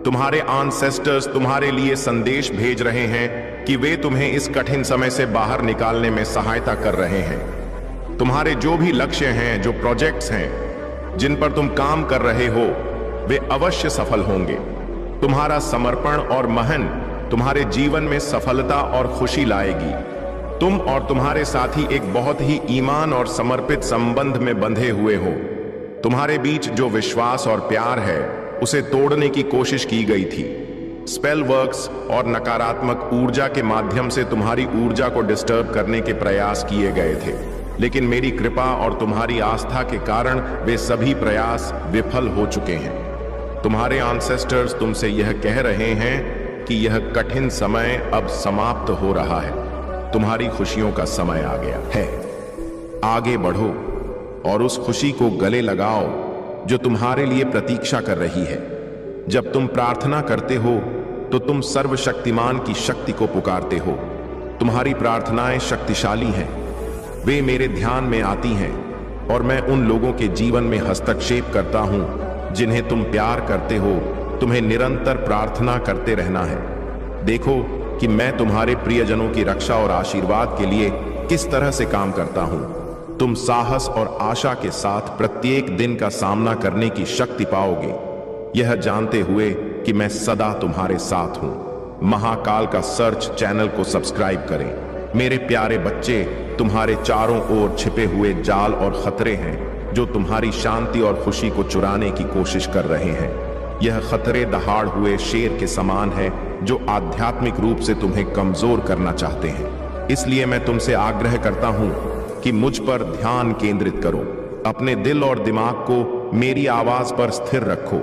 तुम्हारे एंसेस्टर्स तुम्हारे लिए संदेश भेज रहे हैं कि वे तुम्हें इस कठिन समय से बाहर निकालने में सहायता कर रहे हैं। तुम्हारे जो भी लक्ष्य हैं, जो प्रोजेक्ट्स हैं, जिन पर तुम काम कर रहे हो, वे अवश्य सफल होंगे। तुम्हारा समर्पण और महन तुम्हारे जीवन में सफलता और खुशी लाएगी। तुम और तुम्हारे साथी एक बहुत ही ईमान और समर्पित संबंध में बंधे हुए हो। तुम्हारे बीच जो विश्वास और प्यार है, उसे तोड़ने की कोशिश की गई थी। स्पेल वर्क्स और नकारात्मक ऊर्जा के माध्यम से तुम्हारी ऊर्जा को डिस्टर्ब करने के प्रयास किए गए थे, लेकिन मेरी कृपा और तुम्हारी आस्था के कारण वे सभी प्रयास विफल हो चुके हैं। तुम्हारे एंसेस्टर्स तुमसे यह कह रहे हैं कि यह कठिन समय अब समाप्त हो रहा है। तुम्हारी खुशियों का समय आ गया है। आगे बढ़ो और उस खुशी को गले लगाओ जो तुम्हारे लिए प्रतीक्षा कर रही है। जब तुम प्रार्थना करते हो तो तुम सर्वशक्तिमान की शक्ति को पुकारते हो। तुम्हारी प्रार्थनाएं शक्तिशाली हैं। वे मेरे ध्यान में आती हैं और मैं उन लोगों के जीवन में हस्तक्षेप करता हूं जिन्हें तुम प्यार करते हो। तुम्हें निरंतर प्रार्थना करते रहना है। देखो कि मैं तुम्हारे प्रियजनों की रक्षा और आशीर्वाद के लिए किस तरह से काम करता हूं। तुम साहस और आशा के साथ प्रत्येक दिन का सामना करने की शक्ति पाओगे, यह जानते हुए कि मैं सदा तुम्हारे साथ हूं। महाकाल का सर्च चैनल को सब्सक्राइब करें। मेरे प्यारे बच्चे, तुम्हारे चारों ओर छिपे हुए जाल और खतरे हैं जो तुम्हारी शांति और खुशी को चुराने की कोशिश कर रहे हैं। यह खतरे दहाड़ हुए शेर के समान है जो आध्यात्मिक रूप से तुम्हें कमजोर करना चाहते हैं। इसलिए मैं तुमसे आग्रह करता हूं कि मुझ पर ध्यान केंद्रित करो। अपने दिल और दिमाग को मेरी आवाज पर स्थिर रखो,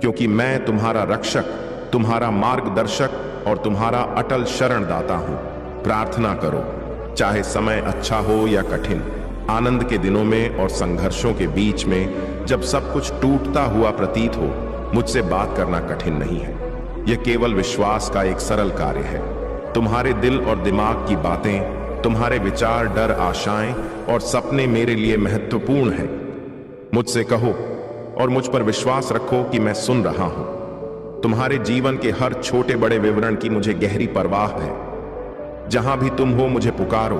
क्योंकि मैं तुम्हारा रक्षक, तुम्हारा मार्गदर्शक और तुम्हारा अटल शरणदाता हूं। प्रार्थना करो, चाहे समय अच्छा हो या कठिन। आनंद के दिनों में और संघर्षों के बीच में जब सब कुछ टूटता हुआ प्रतीत हो, मुझसे बात करना कठिन नहीं है। यह केवल विश्वास का एक सरल कार्य है। तुम्हारे दिल और दिमाग की बातें, तुम्हारे विचार, डर, आशाएं और सपने मेरे लिए महत्वपूर्ण हैं। मुझसे कहो और मुझ पर विश्वास रखो कि मैं सुन रहा हूं। तुम्हारे जीवन के हर छोटे बड़े विवरण की मुझे गहरी परवाह है। जहां भी तुम हो, मुझे पुकारो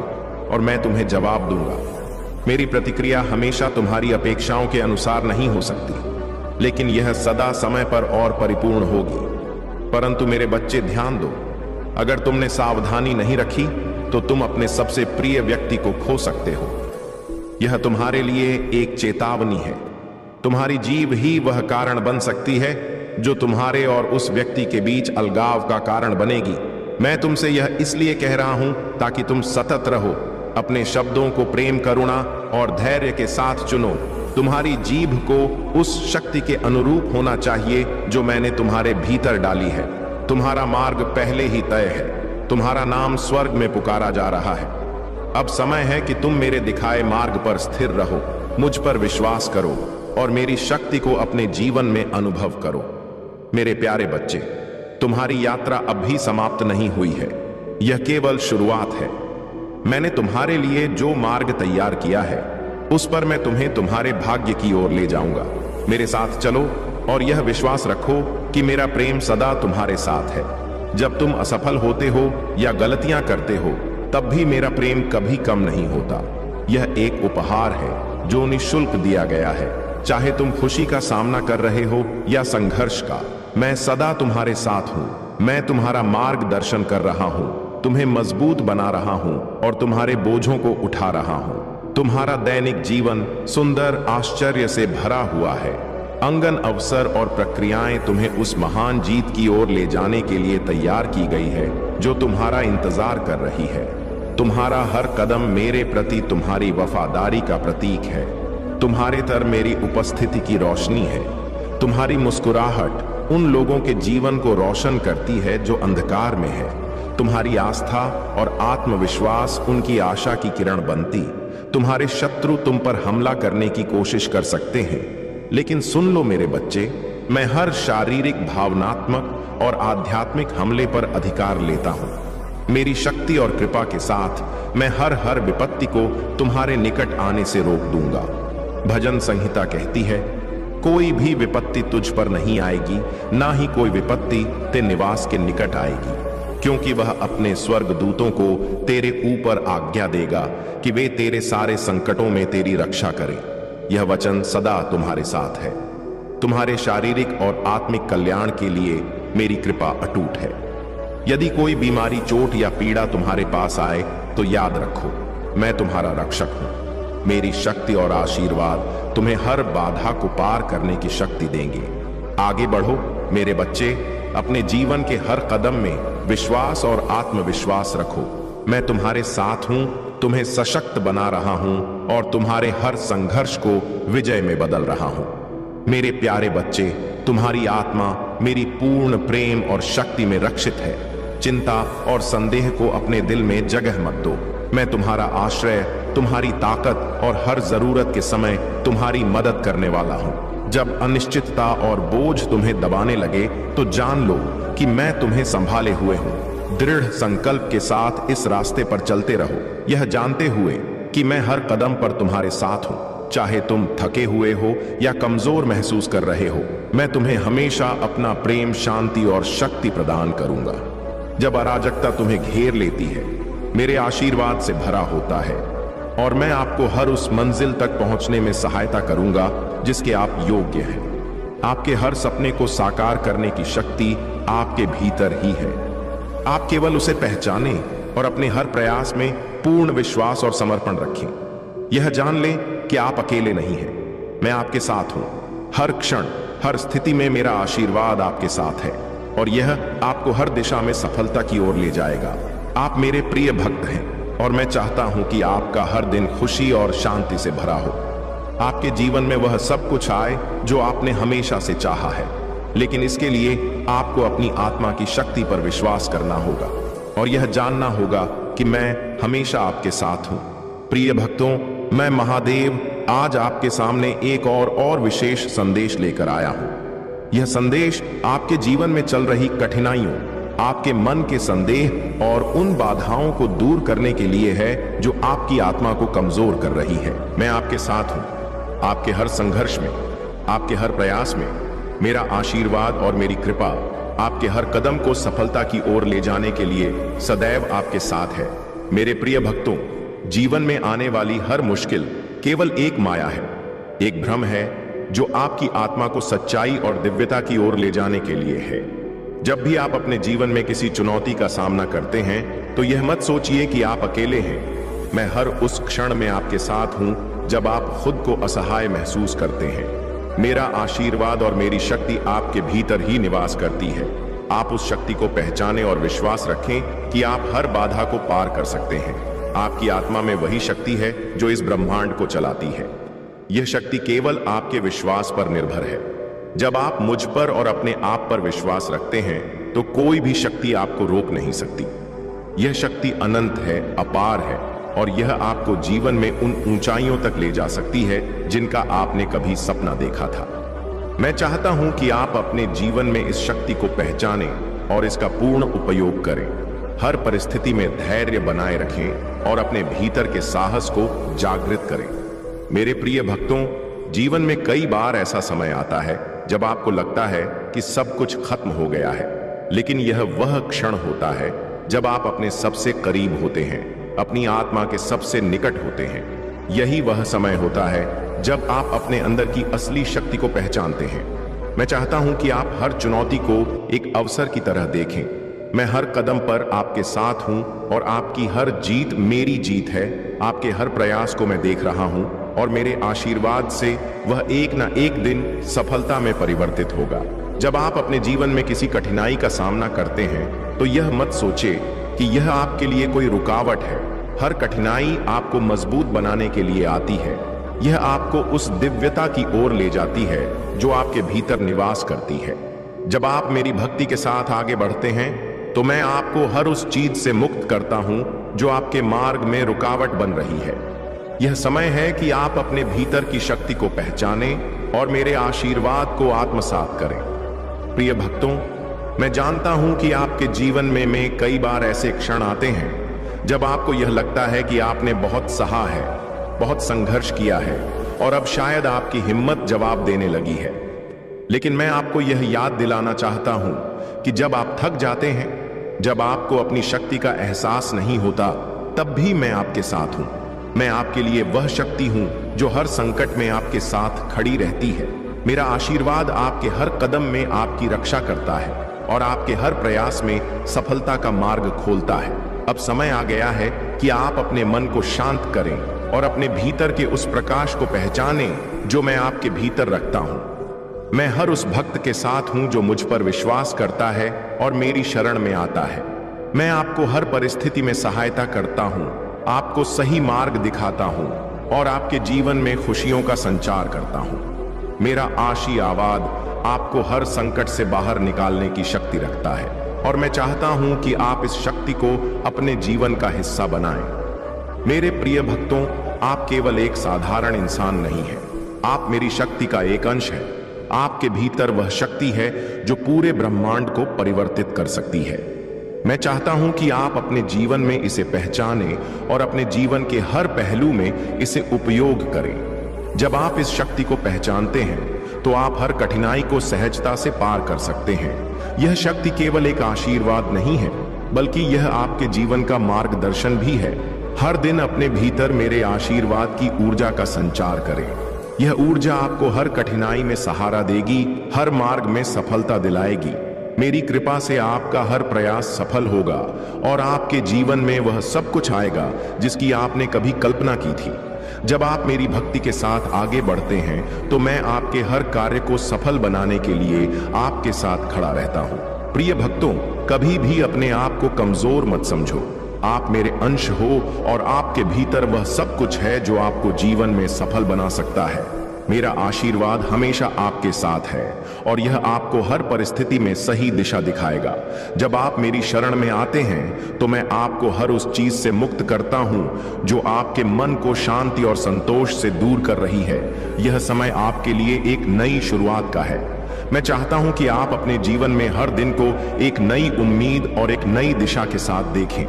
और मैं तुम्हें जवाब दूंगा। मेरी प्रतिक्रिया हमेशा तुम्हारी अपेक्षाओं के अनुसार नहीं हो सकती, लेकिन यह सदा समय पर और परिपूर्ण होगी। परंतु मेरे बच्चे, ध्यान दो, अगर तुमने सावधानी नहीं रखी तो तुम अपने सबसे प्रिय व्यक्ति को खो सकते हो। यह तुम्हारे लिए एक चेतावनी है। तुम्हारी जीव ही वह कारण बन सकती है जो तुम्हारे और उस व्यक्ति के बीच अलगाव का कारण बनेगी। मैं तुमसे यह इसलिए कह रहा हूं ताकि तुम सतत रहो। अपने शब्दों को प्रेम, करुणा और धैर्य के साथ चुनो। तुम्हारी जीभ को उस शक्ति के अनुरूप होना चाहिए जो मैंने तुम्हारे भीतर डाली है। तुम्हारा मार्ग पहले ही तय है। तुम्हारा नाम स्वर्ग में पुकारा जा रहा है। अब समय है कि तुम मेरे दिखाए मार्ग पर स्थिर रहो, मुझ पर विश्वास करो और मेरी शक्ति को अपने जीवन में अनुभव करो। मेरे प्यारे बच्चे, तुम्हारी यात्रा अब भी समाप्त नहीं हुई है। यह केवल शुरुआत है। मैंने तुम्हारे लिए जो मार्ग तैयार किया है उस पर मैं तुम्हें तुम्हारे भाग्य की ओर ले जाऊंगा। मेरे साथ चलो और यह विश्वास रखो कि मेरा प्रेम सदा तुम्हारे साथ है। जब तुम असफल होते हो या गलतियां करते हो तब भी मेरा प्रेम कभी कम नहीं होता। यह एक उपहार है जो निःशुल्क दिया गया है। चाहे तुम खुशी का सामना कर रहे हो या संघर्ष का, मैं सदा तुम्हारे साथ हूं। मैं तुम्हारा मार्गदर्शन कर रहा हूं, तुम्हें मजबूत बना रहा हूं और तुम्हारे बोझों को उठा रहा हूं। तुम्हारा दैनिक जीवन सुंदर आश्चर्य से भरा हुआ है। अंगन अवसर और प्रक्रियाएं तुम्हें उस महान जीत की ओर ले जाने के लिए तैयार की गई है जो तुम्हारा इंतजार कर रही है। तुम्हारा हर कदम मेरे प्रति तुम्हारी वफादारी का प्रतीक है। तुम्हारे तर मेरी उपस्थिति की रोशनी है। तुम्हारी मुस्कुराहट उन लोगों के जीवन को रोशन करती है जो अंधकार में है। तुम्हारी आस्था और आत्मविश्वास उनकी आशा की किरण बनती। तुम्हारे शत्रु तुम पर हमला करने की कोशिश कर सकते हैं, लेकिन सुन लो मेरे बच्चे, मैं हर शारीरिक, भावनात्मक और आध्यात्मिक हमले पर अधिकार लेता हूं। मेरी शक्ति और कृपा के साथ मैं हर विपत्ति को तुम्हारे निकट आने से रोक दूंगा। भजन संहिता कहती है, कोई भी विपत्ति तुझ पर नहीं आएगी, ना ही कोई विपत्ति ते निवास के निकट आएगी, क्योंकि वह अपने स्वर्ग दूतों को तेरे ऊपर आज्ञा देगा कि वे तेरे सारे संकटों में तेरी रक्षा करें। यह वचन सदा तुम्हारे साथ है। तुम्हारे शारीरिक और आत्मिक कल्याण के लिए मेरी कृपा अटूट है। यदि कोई बीमारी, चोट या पीड़ा तुम्हारे पास आए तो याद रखो, मैं तुम्हारा रक्षक हूं। मेरी शक्ति और आशीर्वाद तुम्हें हर बाधा को पार करने की शक्ति देंगे। आगे बढ़ो मेरे बच्चे, अपने जीवन के हर कदम में विश्वास और आत्मविश्वास रखो। मैं तुम्हारे साथ हूं, तुम्हें सशक्त बना रहा हूं और तुम्हारे हर संघर्ष को विजय में बदल रहा हूं। मेरे प्यारे बच्चे, तुम्हारी आत्मा मेरी पूर्ण प्रेम और शक्ति में रक्षित है। चिंता और संदेह को अपने दिल में जगह मत दो। मैं तुम्हारा आश्रय, तुम्हारी ताकत और हर जरूरत के समय तुम्हारी मदद करने वाला हूं। जब अनिश्चितता और बोझ तुम्हें दबाने लगे तो जान लो कि मैं तुम्हें संभाले हुए हूं। दृढ़ संकल्प के साथ इस रास्ते पर चलते रहो, यह जानते हुए कि मैं हर कदम पर तुम्हारे साथ हूं। चाहे तुम थके हुए हो या कमजोर महसूस कर रहे हो, मैं तुम्हें हमेशा अपना प्रेम, शांति और शक्ति प्रदान करूंगा। जब अराजकता तुम्हें घेर लेती है, मेरे आशीर्वाद से भरा होता है और मैं आपको हर उस मंजिल तक पहुंचने में सहायता करूंगा जिसके आप योग्य हैं। आपके हर सपने को साकार करने की शक्ति आपके भीतर ही है। आप केवल उसे पहचानें और अपने हर प्रयास में पूर्ण विश्वास और समर्पण रखें। यह जान लें कि आप अकेले नहीं हैं, मैं आपके साथ हूं। हर क्षण, हर स्थिति में मेरा आशीर्वाद आपके साथ है और यह आपको हर दिशा में सफलता की ओर ले जाएगा। आप मेरे प्रिय भक्त हैं और मैं चाहता हूं कि आपका हर दिन खुशी और शांति से भरा हो। आपके जीवन में वह सब कुछ आए जो आपने हमेशा से चाहा है, लेकिन इसके लिए आपको अपनी आत्मा की शक्ति पर विश्वास करना होगा और यह जानना होगा कि मैं हमेशा आपके साथ हूं। प्रिय भक्तों, मैं महादेव आज आपके सामने एक और विशेष संदेश लेकर आया हूं। यह संदेश आपके जीवन में चल रही कठिनाइयों, आपके मन के संदेह और उन बाधाओं को दूर करने के लिए है जो आपकी आत्मा को कमजोर कर रही है। मैं आपके साथ हूं। आपके हर संघर्ष में, आपके हर प्रयास में मेरा आशीर्वाद और मेरी कृपा आपके हर कदम को सफलता की ओर ले जाने के लिए सदैव आपके साथ है। मेरे प्रिय भक्तों, जीवन में आने वाली हर मुश्किल केवल एक माया है, एक भ्रम है जो आपकी आत्मा को सच्चाई और दिव्यता की ओर ले जाने के लिए है। जब भी आप अपने जीवन में किसी चुनौती का सामना करते हैं तो यह मत सोचिए कि आप अकेले हैं। मैं हर उस क्षण में आपके साथ हूं जब आप खुद को असहाय महसूस करते हैं। मेरा आशीर्वाद और मेरी शक्ति आपके भीतर ही निवास करती है। आप उस शक्ति को पहचानें और विश्वास रखें कि आप हर बाधा को पार कर सकते हैं। आपकी आत्मा में वही शक्ति है जो इस ब्रह्मांड को चलाती है। यह शक्ति केवल आपके विश्वास पर निर्भर है। जब आप मुझ पर और अपने आप पर विश्वास रखते हैं तो कोई भी शक्ति आपको रोक नहीं सकती। यह शक्ति अनंत है, अपार है और यह आपको जीवन में उन ऊंचाइयों तक ले जा सकती है जिनका आपने कभी सपना देखा था। मैं चाहता हूं कि आप अपने जीवन में इस शक्ति को पहचानें और इसका पूर्ण उपयोग करें। हर परिस्थिति में धैर्य बनाए रखें और अपने भीतर के साहस को जागृत करें। मेरे प्रिय भक्तों, जीवन में कई बार ऐसा समय आता है जब आपको लगता है कि सब कुछ खत्म हो गया है, लेकिन यह वह क्षण होता है जब आप अपने सबसे करीब होते हैं, अपनी आत्मा के सबसे निकट होते हैं। यही वह समय होता है जब आप अपने अंदर की असली शक्ति को पहचानते हैं। मैं चाहता हूं कि आप हर चुनौती को एक अवसर की तरह देखें। मैं हर कदम पर आपके साथ हूं और आपकी हर जीत मेरी जीत है। आपके हर प्रयास को मैं देख रहा हूं और मेरे आशीर्वाद से वह एक ना एक दिन सफलता में परिवर्तित होगा। जब आप अपने जीवन में किसी कठिनाई का सामना करते हैं तो यह मत सोचे कि यह आपके लिए कोई रुकावट है। हर कठिनाई आपको मजबूत बनाने के लिए आती है। यह आपको उस दिव्यता की ओर ले जाती है जो आपके भीतर निवास करती है। जब आप मेरी भक्ति के साथ आगे बढ़ते हैं तो मैं आपको हर उस चीज से मुक्त करता हूं जो आपके मार्ग में रुकावट बन रही है। यह समय है कि आप अपने भीतर की शक्ति को पहचानें और मेरे आशीर्वाद को आत्मसात करें। प्रिय भक्तों, मैं जानता हूं कि आपके जीवन में कई बार ऐसे क्षण आते हैं जब आपको यह लगता है कि आपने बहुत सहा है, बहुत संघर्ष किया है और अब शायद आपकी हिम्मत जवाब देने लगी है। लेकिन मैं आपको यह याद दिलाना चाहता हूं कि जब आप थक जाते हैं, जब आपको अपनी शक्ति का एहसास नहीं होता, तब भी मैं आपके साथ हूं। मैं आपके लिए वह शक्ति हूं जो हर संकट में आपके साथ खड़ी रहती है। मेरा आशीर्वाद आपके हर कदम में आपकी रक्षा करता है और आपके हर प्रयास में सफलता का मार्ग खोलता है। अब समय आ गया है कि आप अपने मन को शांत करें और अपने भीतर के उस प्रकाश को पहचानें जो मैं आपके भीतर रखता हूं। मैं हर उस भक्त के साथ हूं जो मुझ पर विश्वास करता है और मेरी शरण में आता है। मैं आपको हर परिस्थिति में सहायता करता हूं, आपको सही मार्ग दिखाता हूं और आपके जीवन में खुशियों का संचार करता हूं। मेरा आशीर्वाद आपको हर संकट से बाहर निकालने की शक्ति रखता है और मैं चाहता हूं कि आप इस शक्ति को अपने जीवन का हिस्सा बनाएं। मेरे प्रिय भक्तों, आप केवल एक साधारण इंसान नहीं हैं, आप मेरी शक्ति का एक अंश हैं। आपके भीतर वह शक्ति है जो पूरे ब्रह्मांड को परिवर्तित कर सकती है। मैं चाहता हूं कि आप अपने जीवन में इसे पहचानें और अपने जीवन के हर पहलू में इसे उपयोग करें। जब आप इस शक्ति को पहचानते हैं तो आप हर कठिनाई को सहजता से पार कर सकते हैं। यह शक्ति केवल एक आशीर्वाद नहीं है, बल्कि यह आपके जीवन का मार्गदर्शन भी है। हर दिन अपने भीतर मेरे आशीर्वाद की ऊर्जा का संचार करें। यह ऊर्जा आपको हर कठिनाई में सहारा देगी, हर मार्ग में सफलता दिलाएगी। मेरी कृपा से आपका हर प्रयास सफल होगा और आपके जीवन में वह सब कुछ आएगा जिसकी आपने कभी कल्पना की थी। जब आप मेरी भक्ति के साथ आगे बढ़ते हैं तो मैं आपके हर कार्य को सफल बनाने के लिए आपके साथ खड़ा रहता हूं। प्रिय भक्तों, कभी भी अपने आप को कमजोर मत समझो। आप मेरे अंश हो और आपके भीतर वह सब कुछ है जो आपको जीवन में सफल बना सकता है। मेरा आशीर्वाद हमेशा आपके साथ है और यह आपको हर परिस्थिति में सही दिशा दिखाएगा। जब आप मेरी शरण में आते हैं तो मैं आपको हर उस चीज से मुक्त करता हूं जो आपके मन को शांति और संतोष से दूर कर रही है। यह समय आपके लिए एक नई शुरुआत का है। मैं चाहता हूं कि आप अपने जीवन में हर दिन को एक नई उम्मीद और एक नई दिशा के साथ देखें।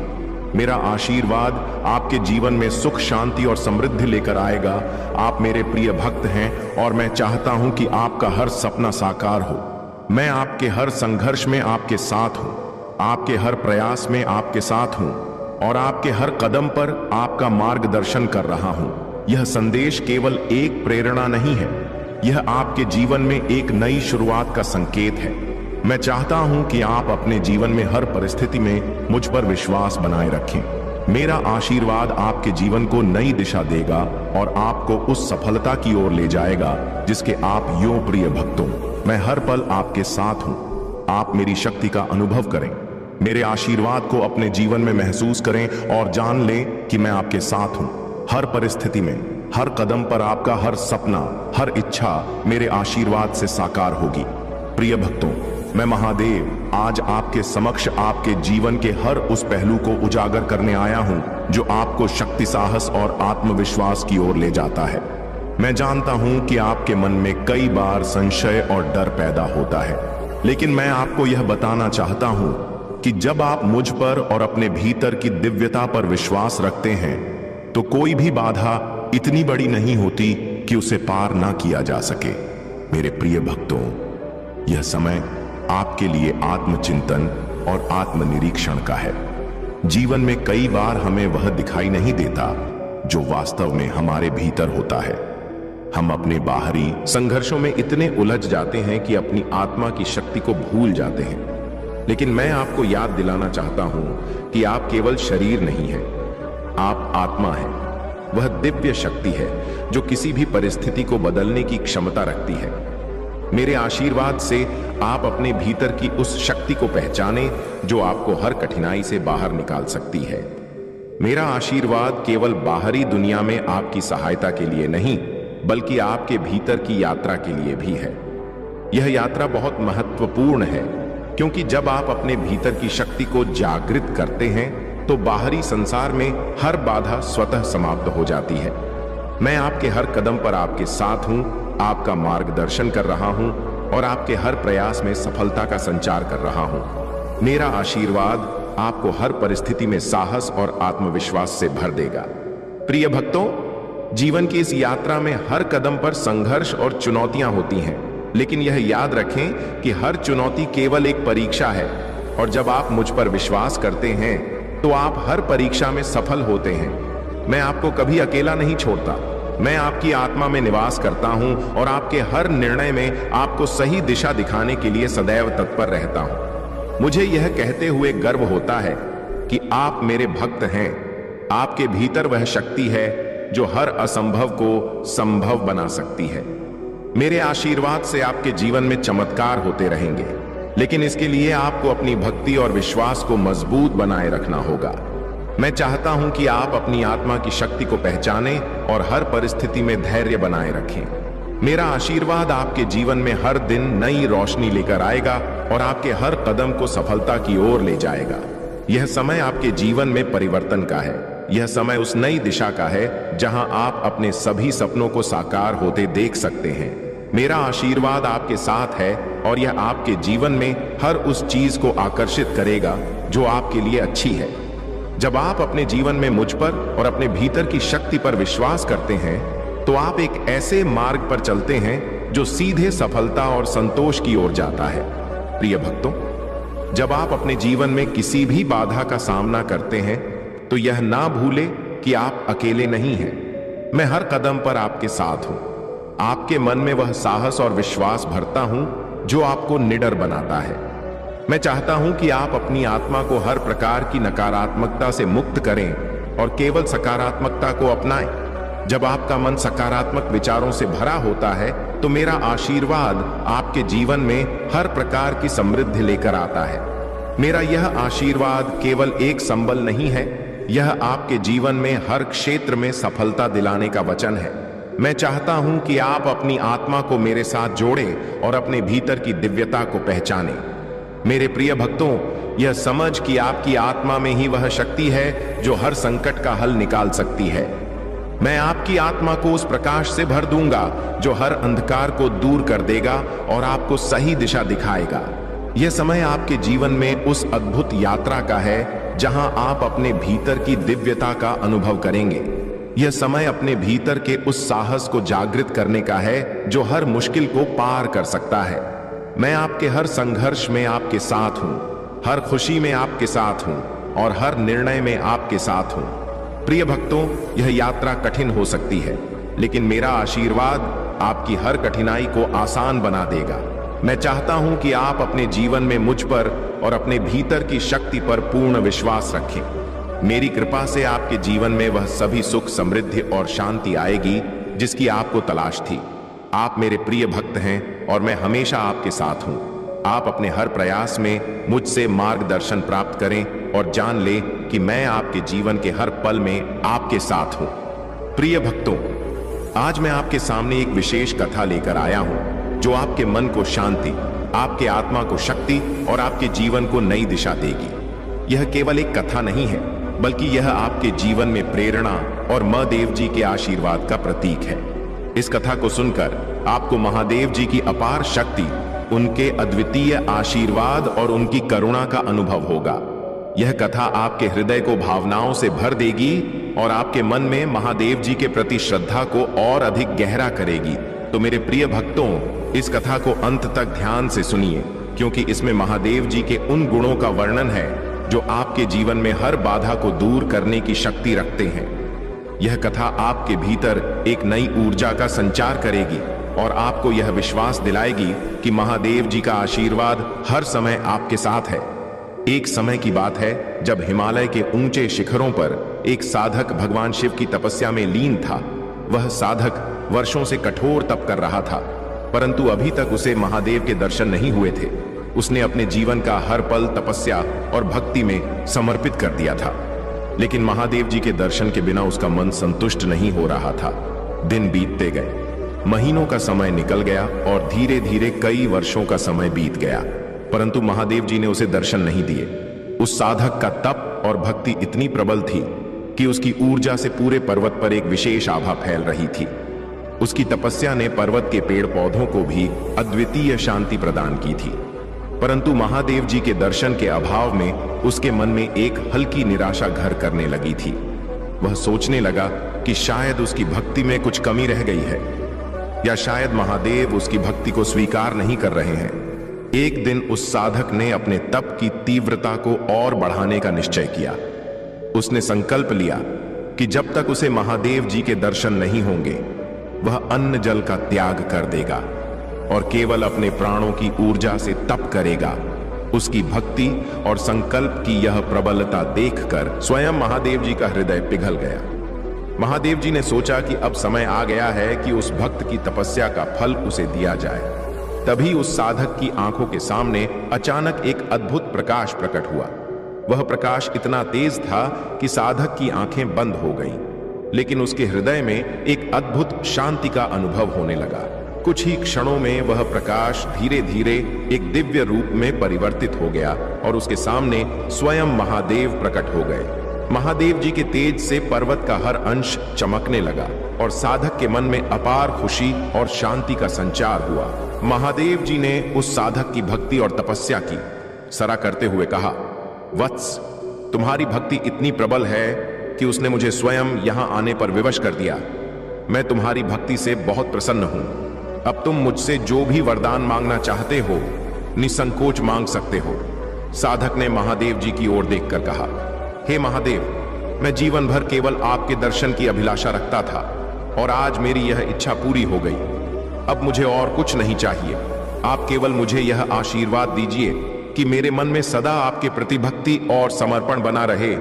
मेरा आशीर्वाद आपके जीवन में सुख, शांति और समृद्धि लेकर आएगा। आप मेरे प्रिय भक्त हैं और मैं चाहता हूं कि आपका हर सपना साकार हो। मैं आपके हर संघर्ष में आपके साथ हूं, आपके हर प्रयास में आपके साथ हूं और आपके हर कदम पर आपका मार्गदर्शन कर रहा हूं। यह संदेश केवल एक प्रेरणा नहीं है, यह आपके जीवन में एक नई शुरुआत का संकेत है। मैं चाहता हूं कि आप अपने जीवन में हर परिस्थिति में मुझ पर विश्वास बनाए रखें। मेरा आशीर्वाद आपके जीवन को नई दिशा देगा और आपको उस सफलता की ओर ले जाएगा जिसके आप यों प्रिय भक्तों। मैं हर पल आपके साथ हूं। आप मेरी शक्ति का अनुभव करें, मेरे आशीर्वाद को अपने जीवन में महसूस करें और जान लें कि मैं आपके साथ हूं। हर परिस्थिति में, हर कदम पर आपका हर सपना, हर इच्छा मेरे आशीर्वाद से साकार होगी। प्रिय भक्तों, मैं महादेव आज आपके समक्ष आपके जीवन के हर उस पहलू को उजागर करने आया हूं जो आपको शक्ति, साहस और आत्मविश्वास की ओर ले जाता है। मैं जानता हूं कि आपके मन में कई बार संशय और डर पैदा होता है, लेकिन मैं आपको यह बताना चाहता हूं कि जब आप मुझ पर और अपने भीतर की दिव्यता पर विश्वास रखते हैं तो कोई भी बाधा इतनी बड़ी नहीं होती कि उसे पार ना किया जा सके। मेरे प्रिय भक्तों, यह समय आपके लिए आत्मचिंतन और आत्मनिरीक्षण का है। जीवन में कई बार हमें वह दिखाई नहीं देता जो वास्तव में हमारे भीतर होता है। हम अपने बाहरी संघर्षों में इतने उलझ जाते हैं कि अपनी आत्मा की शक्ति को भूल जाते हैं। लेकिन मैं आपको याद दिलाना चाहता हूं कि आप केवल शरीर नहीं हैं, आप आत्मा हैं। वह दिव्य शक्ति है जो किसी भी परिस्थिति को बदलने की क्षमता रखती है। मेरे आशीर्वाद से आप अपने भीतर की उस शक्ति को पहचानें जो आपको हर कठिनाई से बाहर निकाल सकती है। मेरा आशीर्वाद केवल बाहरी दुनिया में आपकी सहायता के लिए नहीं, बल्कि आपके भीतर की यात्रा के लिए भी है। यह यात्रा बहुत महत्वपूर्ण है, क्योंकि जब आप अपने भीतर की शक्ति को जागृत करते हैं तो बाहरी संसार में हर बाधा स्वतः समाप्त हो जाती है। मैं आपके हर कदम पर आपके साथ हूं, आपका मार्गदर्शन कर रहा हूं और आपके हर प्रयास में सफलता का संचार कर रहा हूं। मेरा आशीर्वाद आपको हर परिस्थिति में साहस और आत्मविश्वास से भर देगा। प्रिय भक्तों, जीवन की इस यात्रा में हर कदम पर संघर्ष और चुनौतियां होती हैं, लेकिन यह याद रखें कि हर चुनौती केवल एक परीक्षा है और जब आप मुझ पर विश्वास करते हैं तो आप हर परीक्षा में सफल होते हैं। मैं आपको कभी अकेला नहीं छोड़ता। मैं आपकी आत्मा में निवास करता हूं और आपके हर निर्णय में आपको सही दिशा दिखाने के लिए सदैव तत्पर रहता हूं। मुझे यह कहते हुए गर्व होता है कि आप मेरे भक्त हैं। आपके भीतर वह शक्ति है जो हर असंभव को संभव बना सकती है। मेरे आशीर्वाद से आपके जीवन में चमत्कार होते रहेंगे, लेकिन इसके लिए आपको अपनी भक्ति और विश्वास को मजबूत बनाए रखना होगा। मैं चाहता हूं कि आप अपनी आत्मा की शक्ति को पहचानें और हर परिस्थिति में धैर्य बनाए रखें। मेरा आशीर्वाद आपके जीवन में हर दिन नई रोशनी लेकर आएगा और आपके हर कदम को सफलता की ओर ले जाएगा। यह समय आपके जीवन में परिवर्तन का है। यह समय उस नई दिशा का है जहां आप अपने सभी सपनों को साकार होते देख सकते हैं। मेरा आशीर्वाद आपके साथ है और यह आपके जीवन में हर उस चीज को आकर्षित करेगा जो आपके लिए अच्छी है। जब आप अपने जीवन में मुझ पर और अपने भीतर की शक्ति पर विश्वास करते हैं तो आप एक ऐसे मार्ग पर चलते हैं जो सीधे सफलता और संतोष की ओर जाता है। प्रिय भक्तों, जब आप अपने जीवन में किसी भी बाधा का सामना करते हैं तो यह ना भूले कि आप अकेले नहीं हैं। मैं हर कदम पर आपके साथ हूं। आपके मन में वह साहस और विश्वास भरता हूं जो आपको निडर बनाता है। मैं चाहता हूं कि आप अपनी आत्मा को हर प्रकार की नकारात्मकता से मुक्त करें और केवल सकारात्मकता को अपनाएं। जब आपका मन सकारात्मक विचारों से भरा होता है तो मेरा आशीर्वाद आपके जीवन में हर प्रकार की समृद्धि लेकर आता है। मेरा यह आशीर्वाद केवल एक संबल नहीं है, यह आपके जीवन में हर क्षेत्र में सफलता दिलाने का वचन है। मैं चाहता हूं कि आप अपनी आत्मा को मेरे साथ जोड़ें और अपने भीतर की दिव्यता को पहचानें। मेरे प्रिय भक्तों, यह समझ कि आपकी आत्मा में ही वह शक्ति है जो हर संकट का हल निकाल सकती है। मैं आपकी आत्मा को उस प्रकाश से भर दूंगा जो हर अंधकार को दूर कर देगा और आपको सही दिशा दिखाएगा। यह समय आपके जीवन में उस अद्भुत यात्रा का है जहां आप अपने भीतर की दिव्यता का अनुभव करेंगे। यह समय अपने भीतर के उस साहस को जागृत करने का है जो हर मुश्किल को पार कर सकता है। मैं आपके हर संघर्ष में आपके साथ हूं, हर खुशी में आपके साथ हूं और हर निर्णय में आपके साथ हूं। प्रिय भक्तों, यह यात्रा कठिन हो सकती है, लेकिन मेरा आशीर्वाद आपकी हर कठिनाई को आसान बना देगा। मैं चाहता हूं कि आप अपने जीवन में मुझ पर और अपने भीतर की शक्ति पर पूर्ण विश्वास रखें। मेरी कृपा से आपके जीवन में वह सभी सुख, समृद्धि और शांति आएगी जिसकी आपको तलाश थी। आप मेरे प्रिय भक्त हैं और मैं हमेशा आपके साथ हूं। आप अपने हर प्रयास में मुझसे मार्गदर्शन प्राप्त करें और जान लें कि मैं आपके जीवन के हर पल में आपके साथ हूं। प्रिय भक्तों, आज मैं आपके सामने एक विशेष कथा लेकर आया हूं जो आपके मन को शांति, आपके आत्मा को शक्ति और आपके जीवन को नई दिशा देगी। यह केवल एक कथा नहीं है, बल्कि यह आपके जीवन में प्रेरणा और मां देव जी के आशीर्वाद का प्रतीक है। इस कथा को सुनकर आपको महादेव जी की अपार शक्ति, उनके अद्वितीय आशीर्वाद और उनकी करुणा का अनुभव होगा। यह कथा आपके हृदय को भावनाओं से भर देगी और आपके मन में महादेव जी के प्रति श्रद्धा को और अधिक गहरा करेगी। तो मेरे प्रिय भक्तों, इस कथा को अंत तक ध्यान से सुनिए, क्योंकि इसमें महादेव जी के उन गुणों का वर्णन है जो आपके जीवन में हर बाधा को दूर करने की शक्ति रखते हैं। यह कथा आपके भीतर एक नई ऊर्जा का संचार करेगी और आपको यह विश्वास दिलाएगी कि महादेव जी का आशीर्वाद हर समय आपके साथ है। एक समय की बात है जब हिमालय के ऊंचे शिखरों पर एक साधक भगवान शिव की तपस्या में लीन था। वह साधक वर्षों से कठोर तप कर रहा था, परंतु अभी तक उसे महादेव के दर्शन नहीं हुए थे। उसने अपने जीवन का हर पल तपस्या और भक्ति में समर्पित कर दिया था, लेकिन महादेव जी के दर्शन के बिना उसका मन संतुष्ट नहीं हो रहा था। दिन बीतते गए, महीनों का समय निकल गया और धीरे धीरे कई वर्षों का समय बीत गया, परंतु महादेव जी ने उसे दर्शन नहीं दिए। उस साधक का तप और भक्ति इतनी प्रबल थी कि उसकी ऊर्जा से पूरे पर्वत पर एक विशेष आभा फैल रही थी। उसकी तपस्या ने पर्वत के पेड़ पौधों को भी अद्वितीय शांति प्रदान की थी, परंतु महादेव जी के दर्शन के अभाव में उसके मन में एक हल्की निराशा घर करने लगी थी। वह सोचने लगा कि शायद उसकी भक्ति में कुछ कमी रह गई है, या शायद महादेव उसकी भक्ति को स्वीकार नहीं कर रहे हैं। एक दिन उस साधक ने अपने तप की तीव्रता को और बढ़ाने का निश्चय किया। उसने संकल्प लिया कि जब तक उसे महादेव जी के दर्शन नहीं होंगे, वह अन्न जल का त्याग कर देगा और केवल अपने प्राणों की ऊर्जा से तप करेगा। उसकी भक्ति और संकल्प की यह प्रबलता देखकर स्वयं महादेव जी का हृदय पिघल गया। महादेव जी ने सोचा कि अब समय आ गया है कि उस भक्त की तपस्या का फल उसे दिया जाए। तभी उस साधक की आंखों के सामने अचानक एक अद्भुत प्रकाश प्रकट हुआ। वह प्रकाश इतना तेज था कि साधक की आंखें बंद हो गईं, लेकिन उसके हृदय में एक अद्भुत शांति का अनुभव होने लगा। कुछ ही क्षणों में वह प्रकाश धीरे धीरे एक दिव्य रूप में परिवर्तित हो गया और उसके सामने स्वयं महादेव प्रकट हो गए। महादेव जी के तेज से पर्वत का हर अंश चमकने लगा और साधक के मन में अपार खुशी और शांति का संचार हुआ। महादेव जी ने उस साधक की भक्ति और तपस्या की सराहना करते हुए कहा, वत्स, तुम्हारी भक्ति इतनी प्रबल है कि उसने मुझे स्वयं यहां आने पर विवश कर दिया। मैं तुम्हारी भक्ति से बहुत प्रसन्न हूं। अब तुम मुझसे जो भी वरदान मांगना चाहते हो, निसंकोच मांग सकते हो। साधक ने महादेव जी की ओर देखकर कहा, हे महादेव, मैं जीवन भर केवल आपके दर्शन की अभिलाषा रखता था और आज मेरी यह इच्छा पूरी हो गई। अब मुझे और कुछ नहीं चाहिए। आप केवल मुझे यह आशीर्वाद दीजिए कि मेरे मन में सदा आपके प्रति भक्ति और समर्पण बना रहे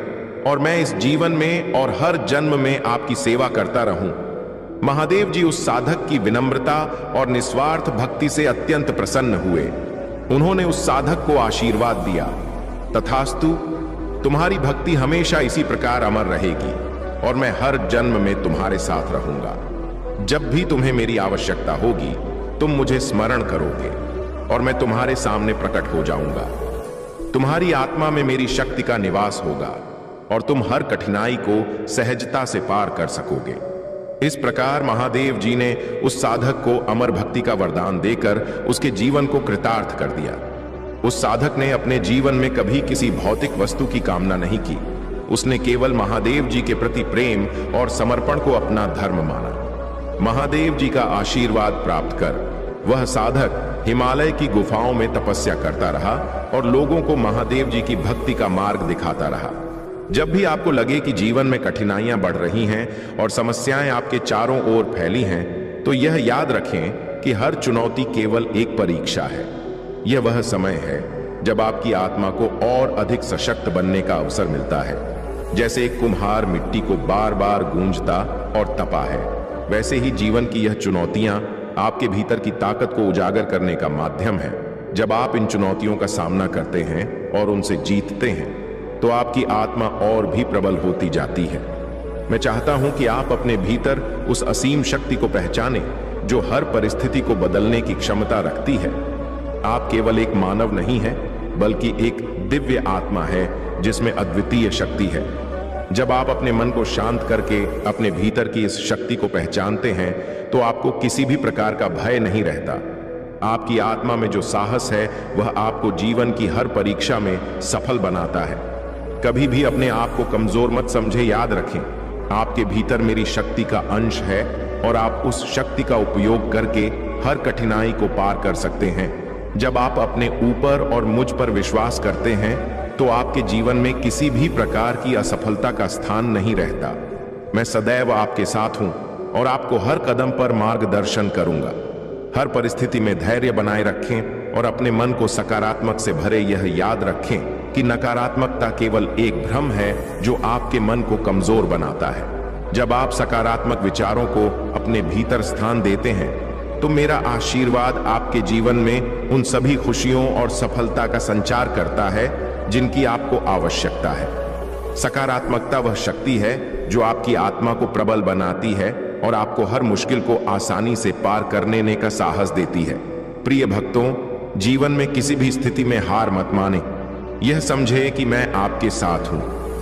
और मैं इस जीवन में और हर जन्म में आपकी सेवा करता रहूं। महादेव जी उस साधक की विनम्रता और निस्वार्थ भक्ति से अत्यंत प्रसन्न हुए। उन्होंने उस साधक को आशीर्वाद दिया, तथास्तु, तुम्हारी भक्ति हमेशा इसी प्रकार अमर रहेगी और मैं हर जन्म में तुम्हारे साथ रहूंगा। जब भी तुम्हें मेरी आवश्यकता होगी, तुम मुझे स्मरण करोगे और मैं तुम्हारे सामने प्रकट हो जाऊंगा। तुम्हारी आत्मा में मेरी शक्ति का निवास होगा और तुम हर कठिनाई को सहजता से पार कर सकोगे। इस प्रकार महादेव जी ने उस साधक को अमर भक्ति का वरदान देकर उसके जीवन को कृतार्थ कर दिया। उस साधक ने अपने जीवन में कभी किसी भौतिक वस्तु की कामना नहीं की। उसने केवल महादेव जी के प्रति प्रेम और समर्पण को अपना धर्म माना। महादेव जी का आशीर्वाद प्राप्त कर वह साधक हिमालय की गुफाओं में तपस्या करता रहा और लोगों को महादेव जी की भक्ति का मार्ग दिखाता रहा। जब भी आपको लगे कि जीवन में कठिनाइयां बढ़ रही हैं और समस्याएं आपके चारों ओर फैली हैं, तो यह याद रखें कि हर चुनौती केवल एक परीक्षा है। यह वह समय है जब आपकी आत्मा को और अधिक सशक्त बनने का अवसर मिलता है। जैसे एक कुम्हार मिट्टी को बार बार गूंजता और तपा है, वैसे ही जीवन की यह चुनौतियां आपके भीतर की ताकत को उजागर करने का माध्यम है। जब आप इन चुनौतियों का सामना करते हैं और उनसे जीतते हैं, तो आपकी आत्मा और भी प्रबल होती जाती है। मैं चाहता हूं कि आप अपने भीतर उस असीम शक्ति को पहचानें जो हर परिस्थिति को बदलने की क्षमता रखती है। आप केवल एक मानव नहीं हैं, बल्कि एक दिव्य आत्मा है जिसमें अद्वितीय शक्ति है। जब आप अपने मन को शांत करके अपने भीतर की इस शक्ति को पहचानते हैं तो आपको किसी भी प्रकार का भय नहीं रहता। आपकी आत्मा में जो साहस है वह आपको जीवन की हर परीक्षा में सफल बनाता है। कभी भी अपने आप को कमजोर मत समझे, याद रखें आपके भीतर मेरी शक्ति का अंश है और आप उस शक्ति का उपयोग करके हर कठिनाई को पार कर सकते हैं। जब आप अपने ऊपर और मुझ पर विश्वास करते हैं तो आपके जीवन में किसी भी प्रकार की असफलता का स्थान नहीं रहता। मैं सदैव आपके साथ हूं और आपको हर कदम पर मार्गदर्शन करूंगा। हर परिस्थिति में धैर्य बनाए रखें और अपने मन को सकारात्मक से भरे। यह याद रखें कि नकारात्मकता केवल एक भ्रम है जो आपके मन को कमजोर बनाता है। जब आप सकारात्मक विचारों को अपने भीतर स्थान देते हैं तो मेरा आशीर्वाद आपके जीवन में उन सभी खुशियों और सफलता का संचार करता है जिनकी आपको आवश्यकता है। सकारात्मकता वह शक्ति है जो आपकी आत्मा को प्रबल बनाती है और आपको हर मुश्किल को आसानी से पार करने का साहस देती है। प्रिय भक्तों, जीवन में किसी भी स्थिति में हार मत माने। यह समझे कि मैं आपके साथ हूं।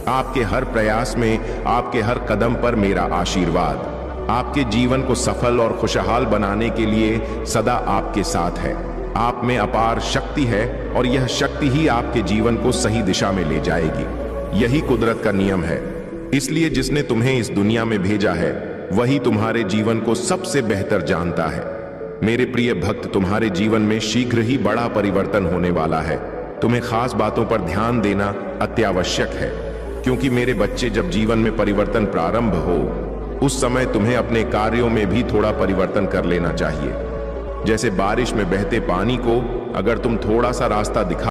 आपके हर प्रयास में, आपके हर कदम पर मेरा आशीर्वाद आपके जीवन को सफल और खुशहाल बनाने के लिए सदा आपके साथ है। आप में अपार शक्ति है और यह शक्ति ही आपके जीवन को सही दिशा में ले जाएगी। यही कुदरत का नियम है। इसलिए जिसने तुम्हें इस दुनिया में भेजा है वही तुम्हारे जीवन को सबसे बेहतर जानता है। मेरे प्रिय भक्त, तुम्हारे जीवन में शीघ्र ही बड़ा परिवर्तन होने वाला है। तुम्हें खास बातों पर ध्यान देना अत्यावश्यक है, क्योंकि मेरे बच्चे, जब जीवन में परिवर्तन प्रारंभ हो उस समय तुम्हें अपने कार्यों में भी थोड़ा परिवर्तन कर लेना चाहिए। जैसे बारिश में बहते पानी को अगर तुम थोड़ा सा रास्ता दिखा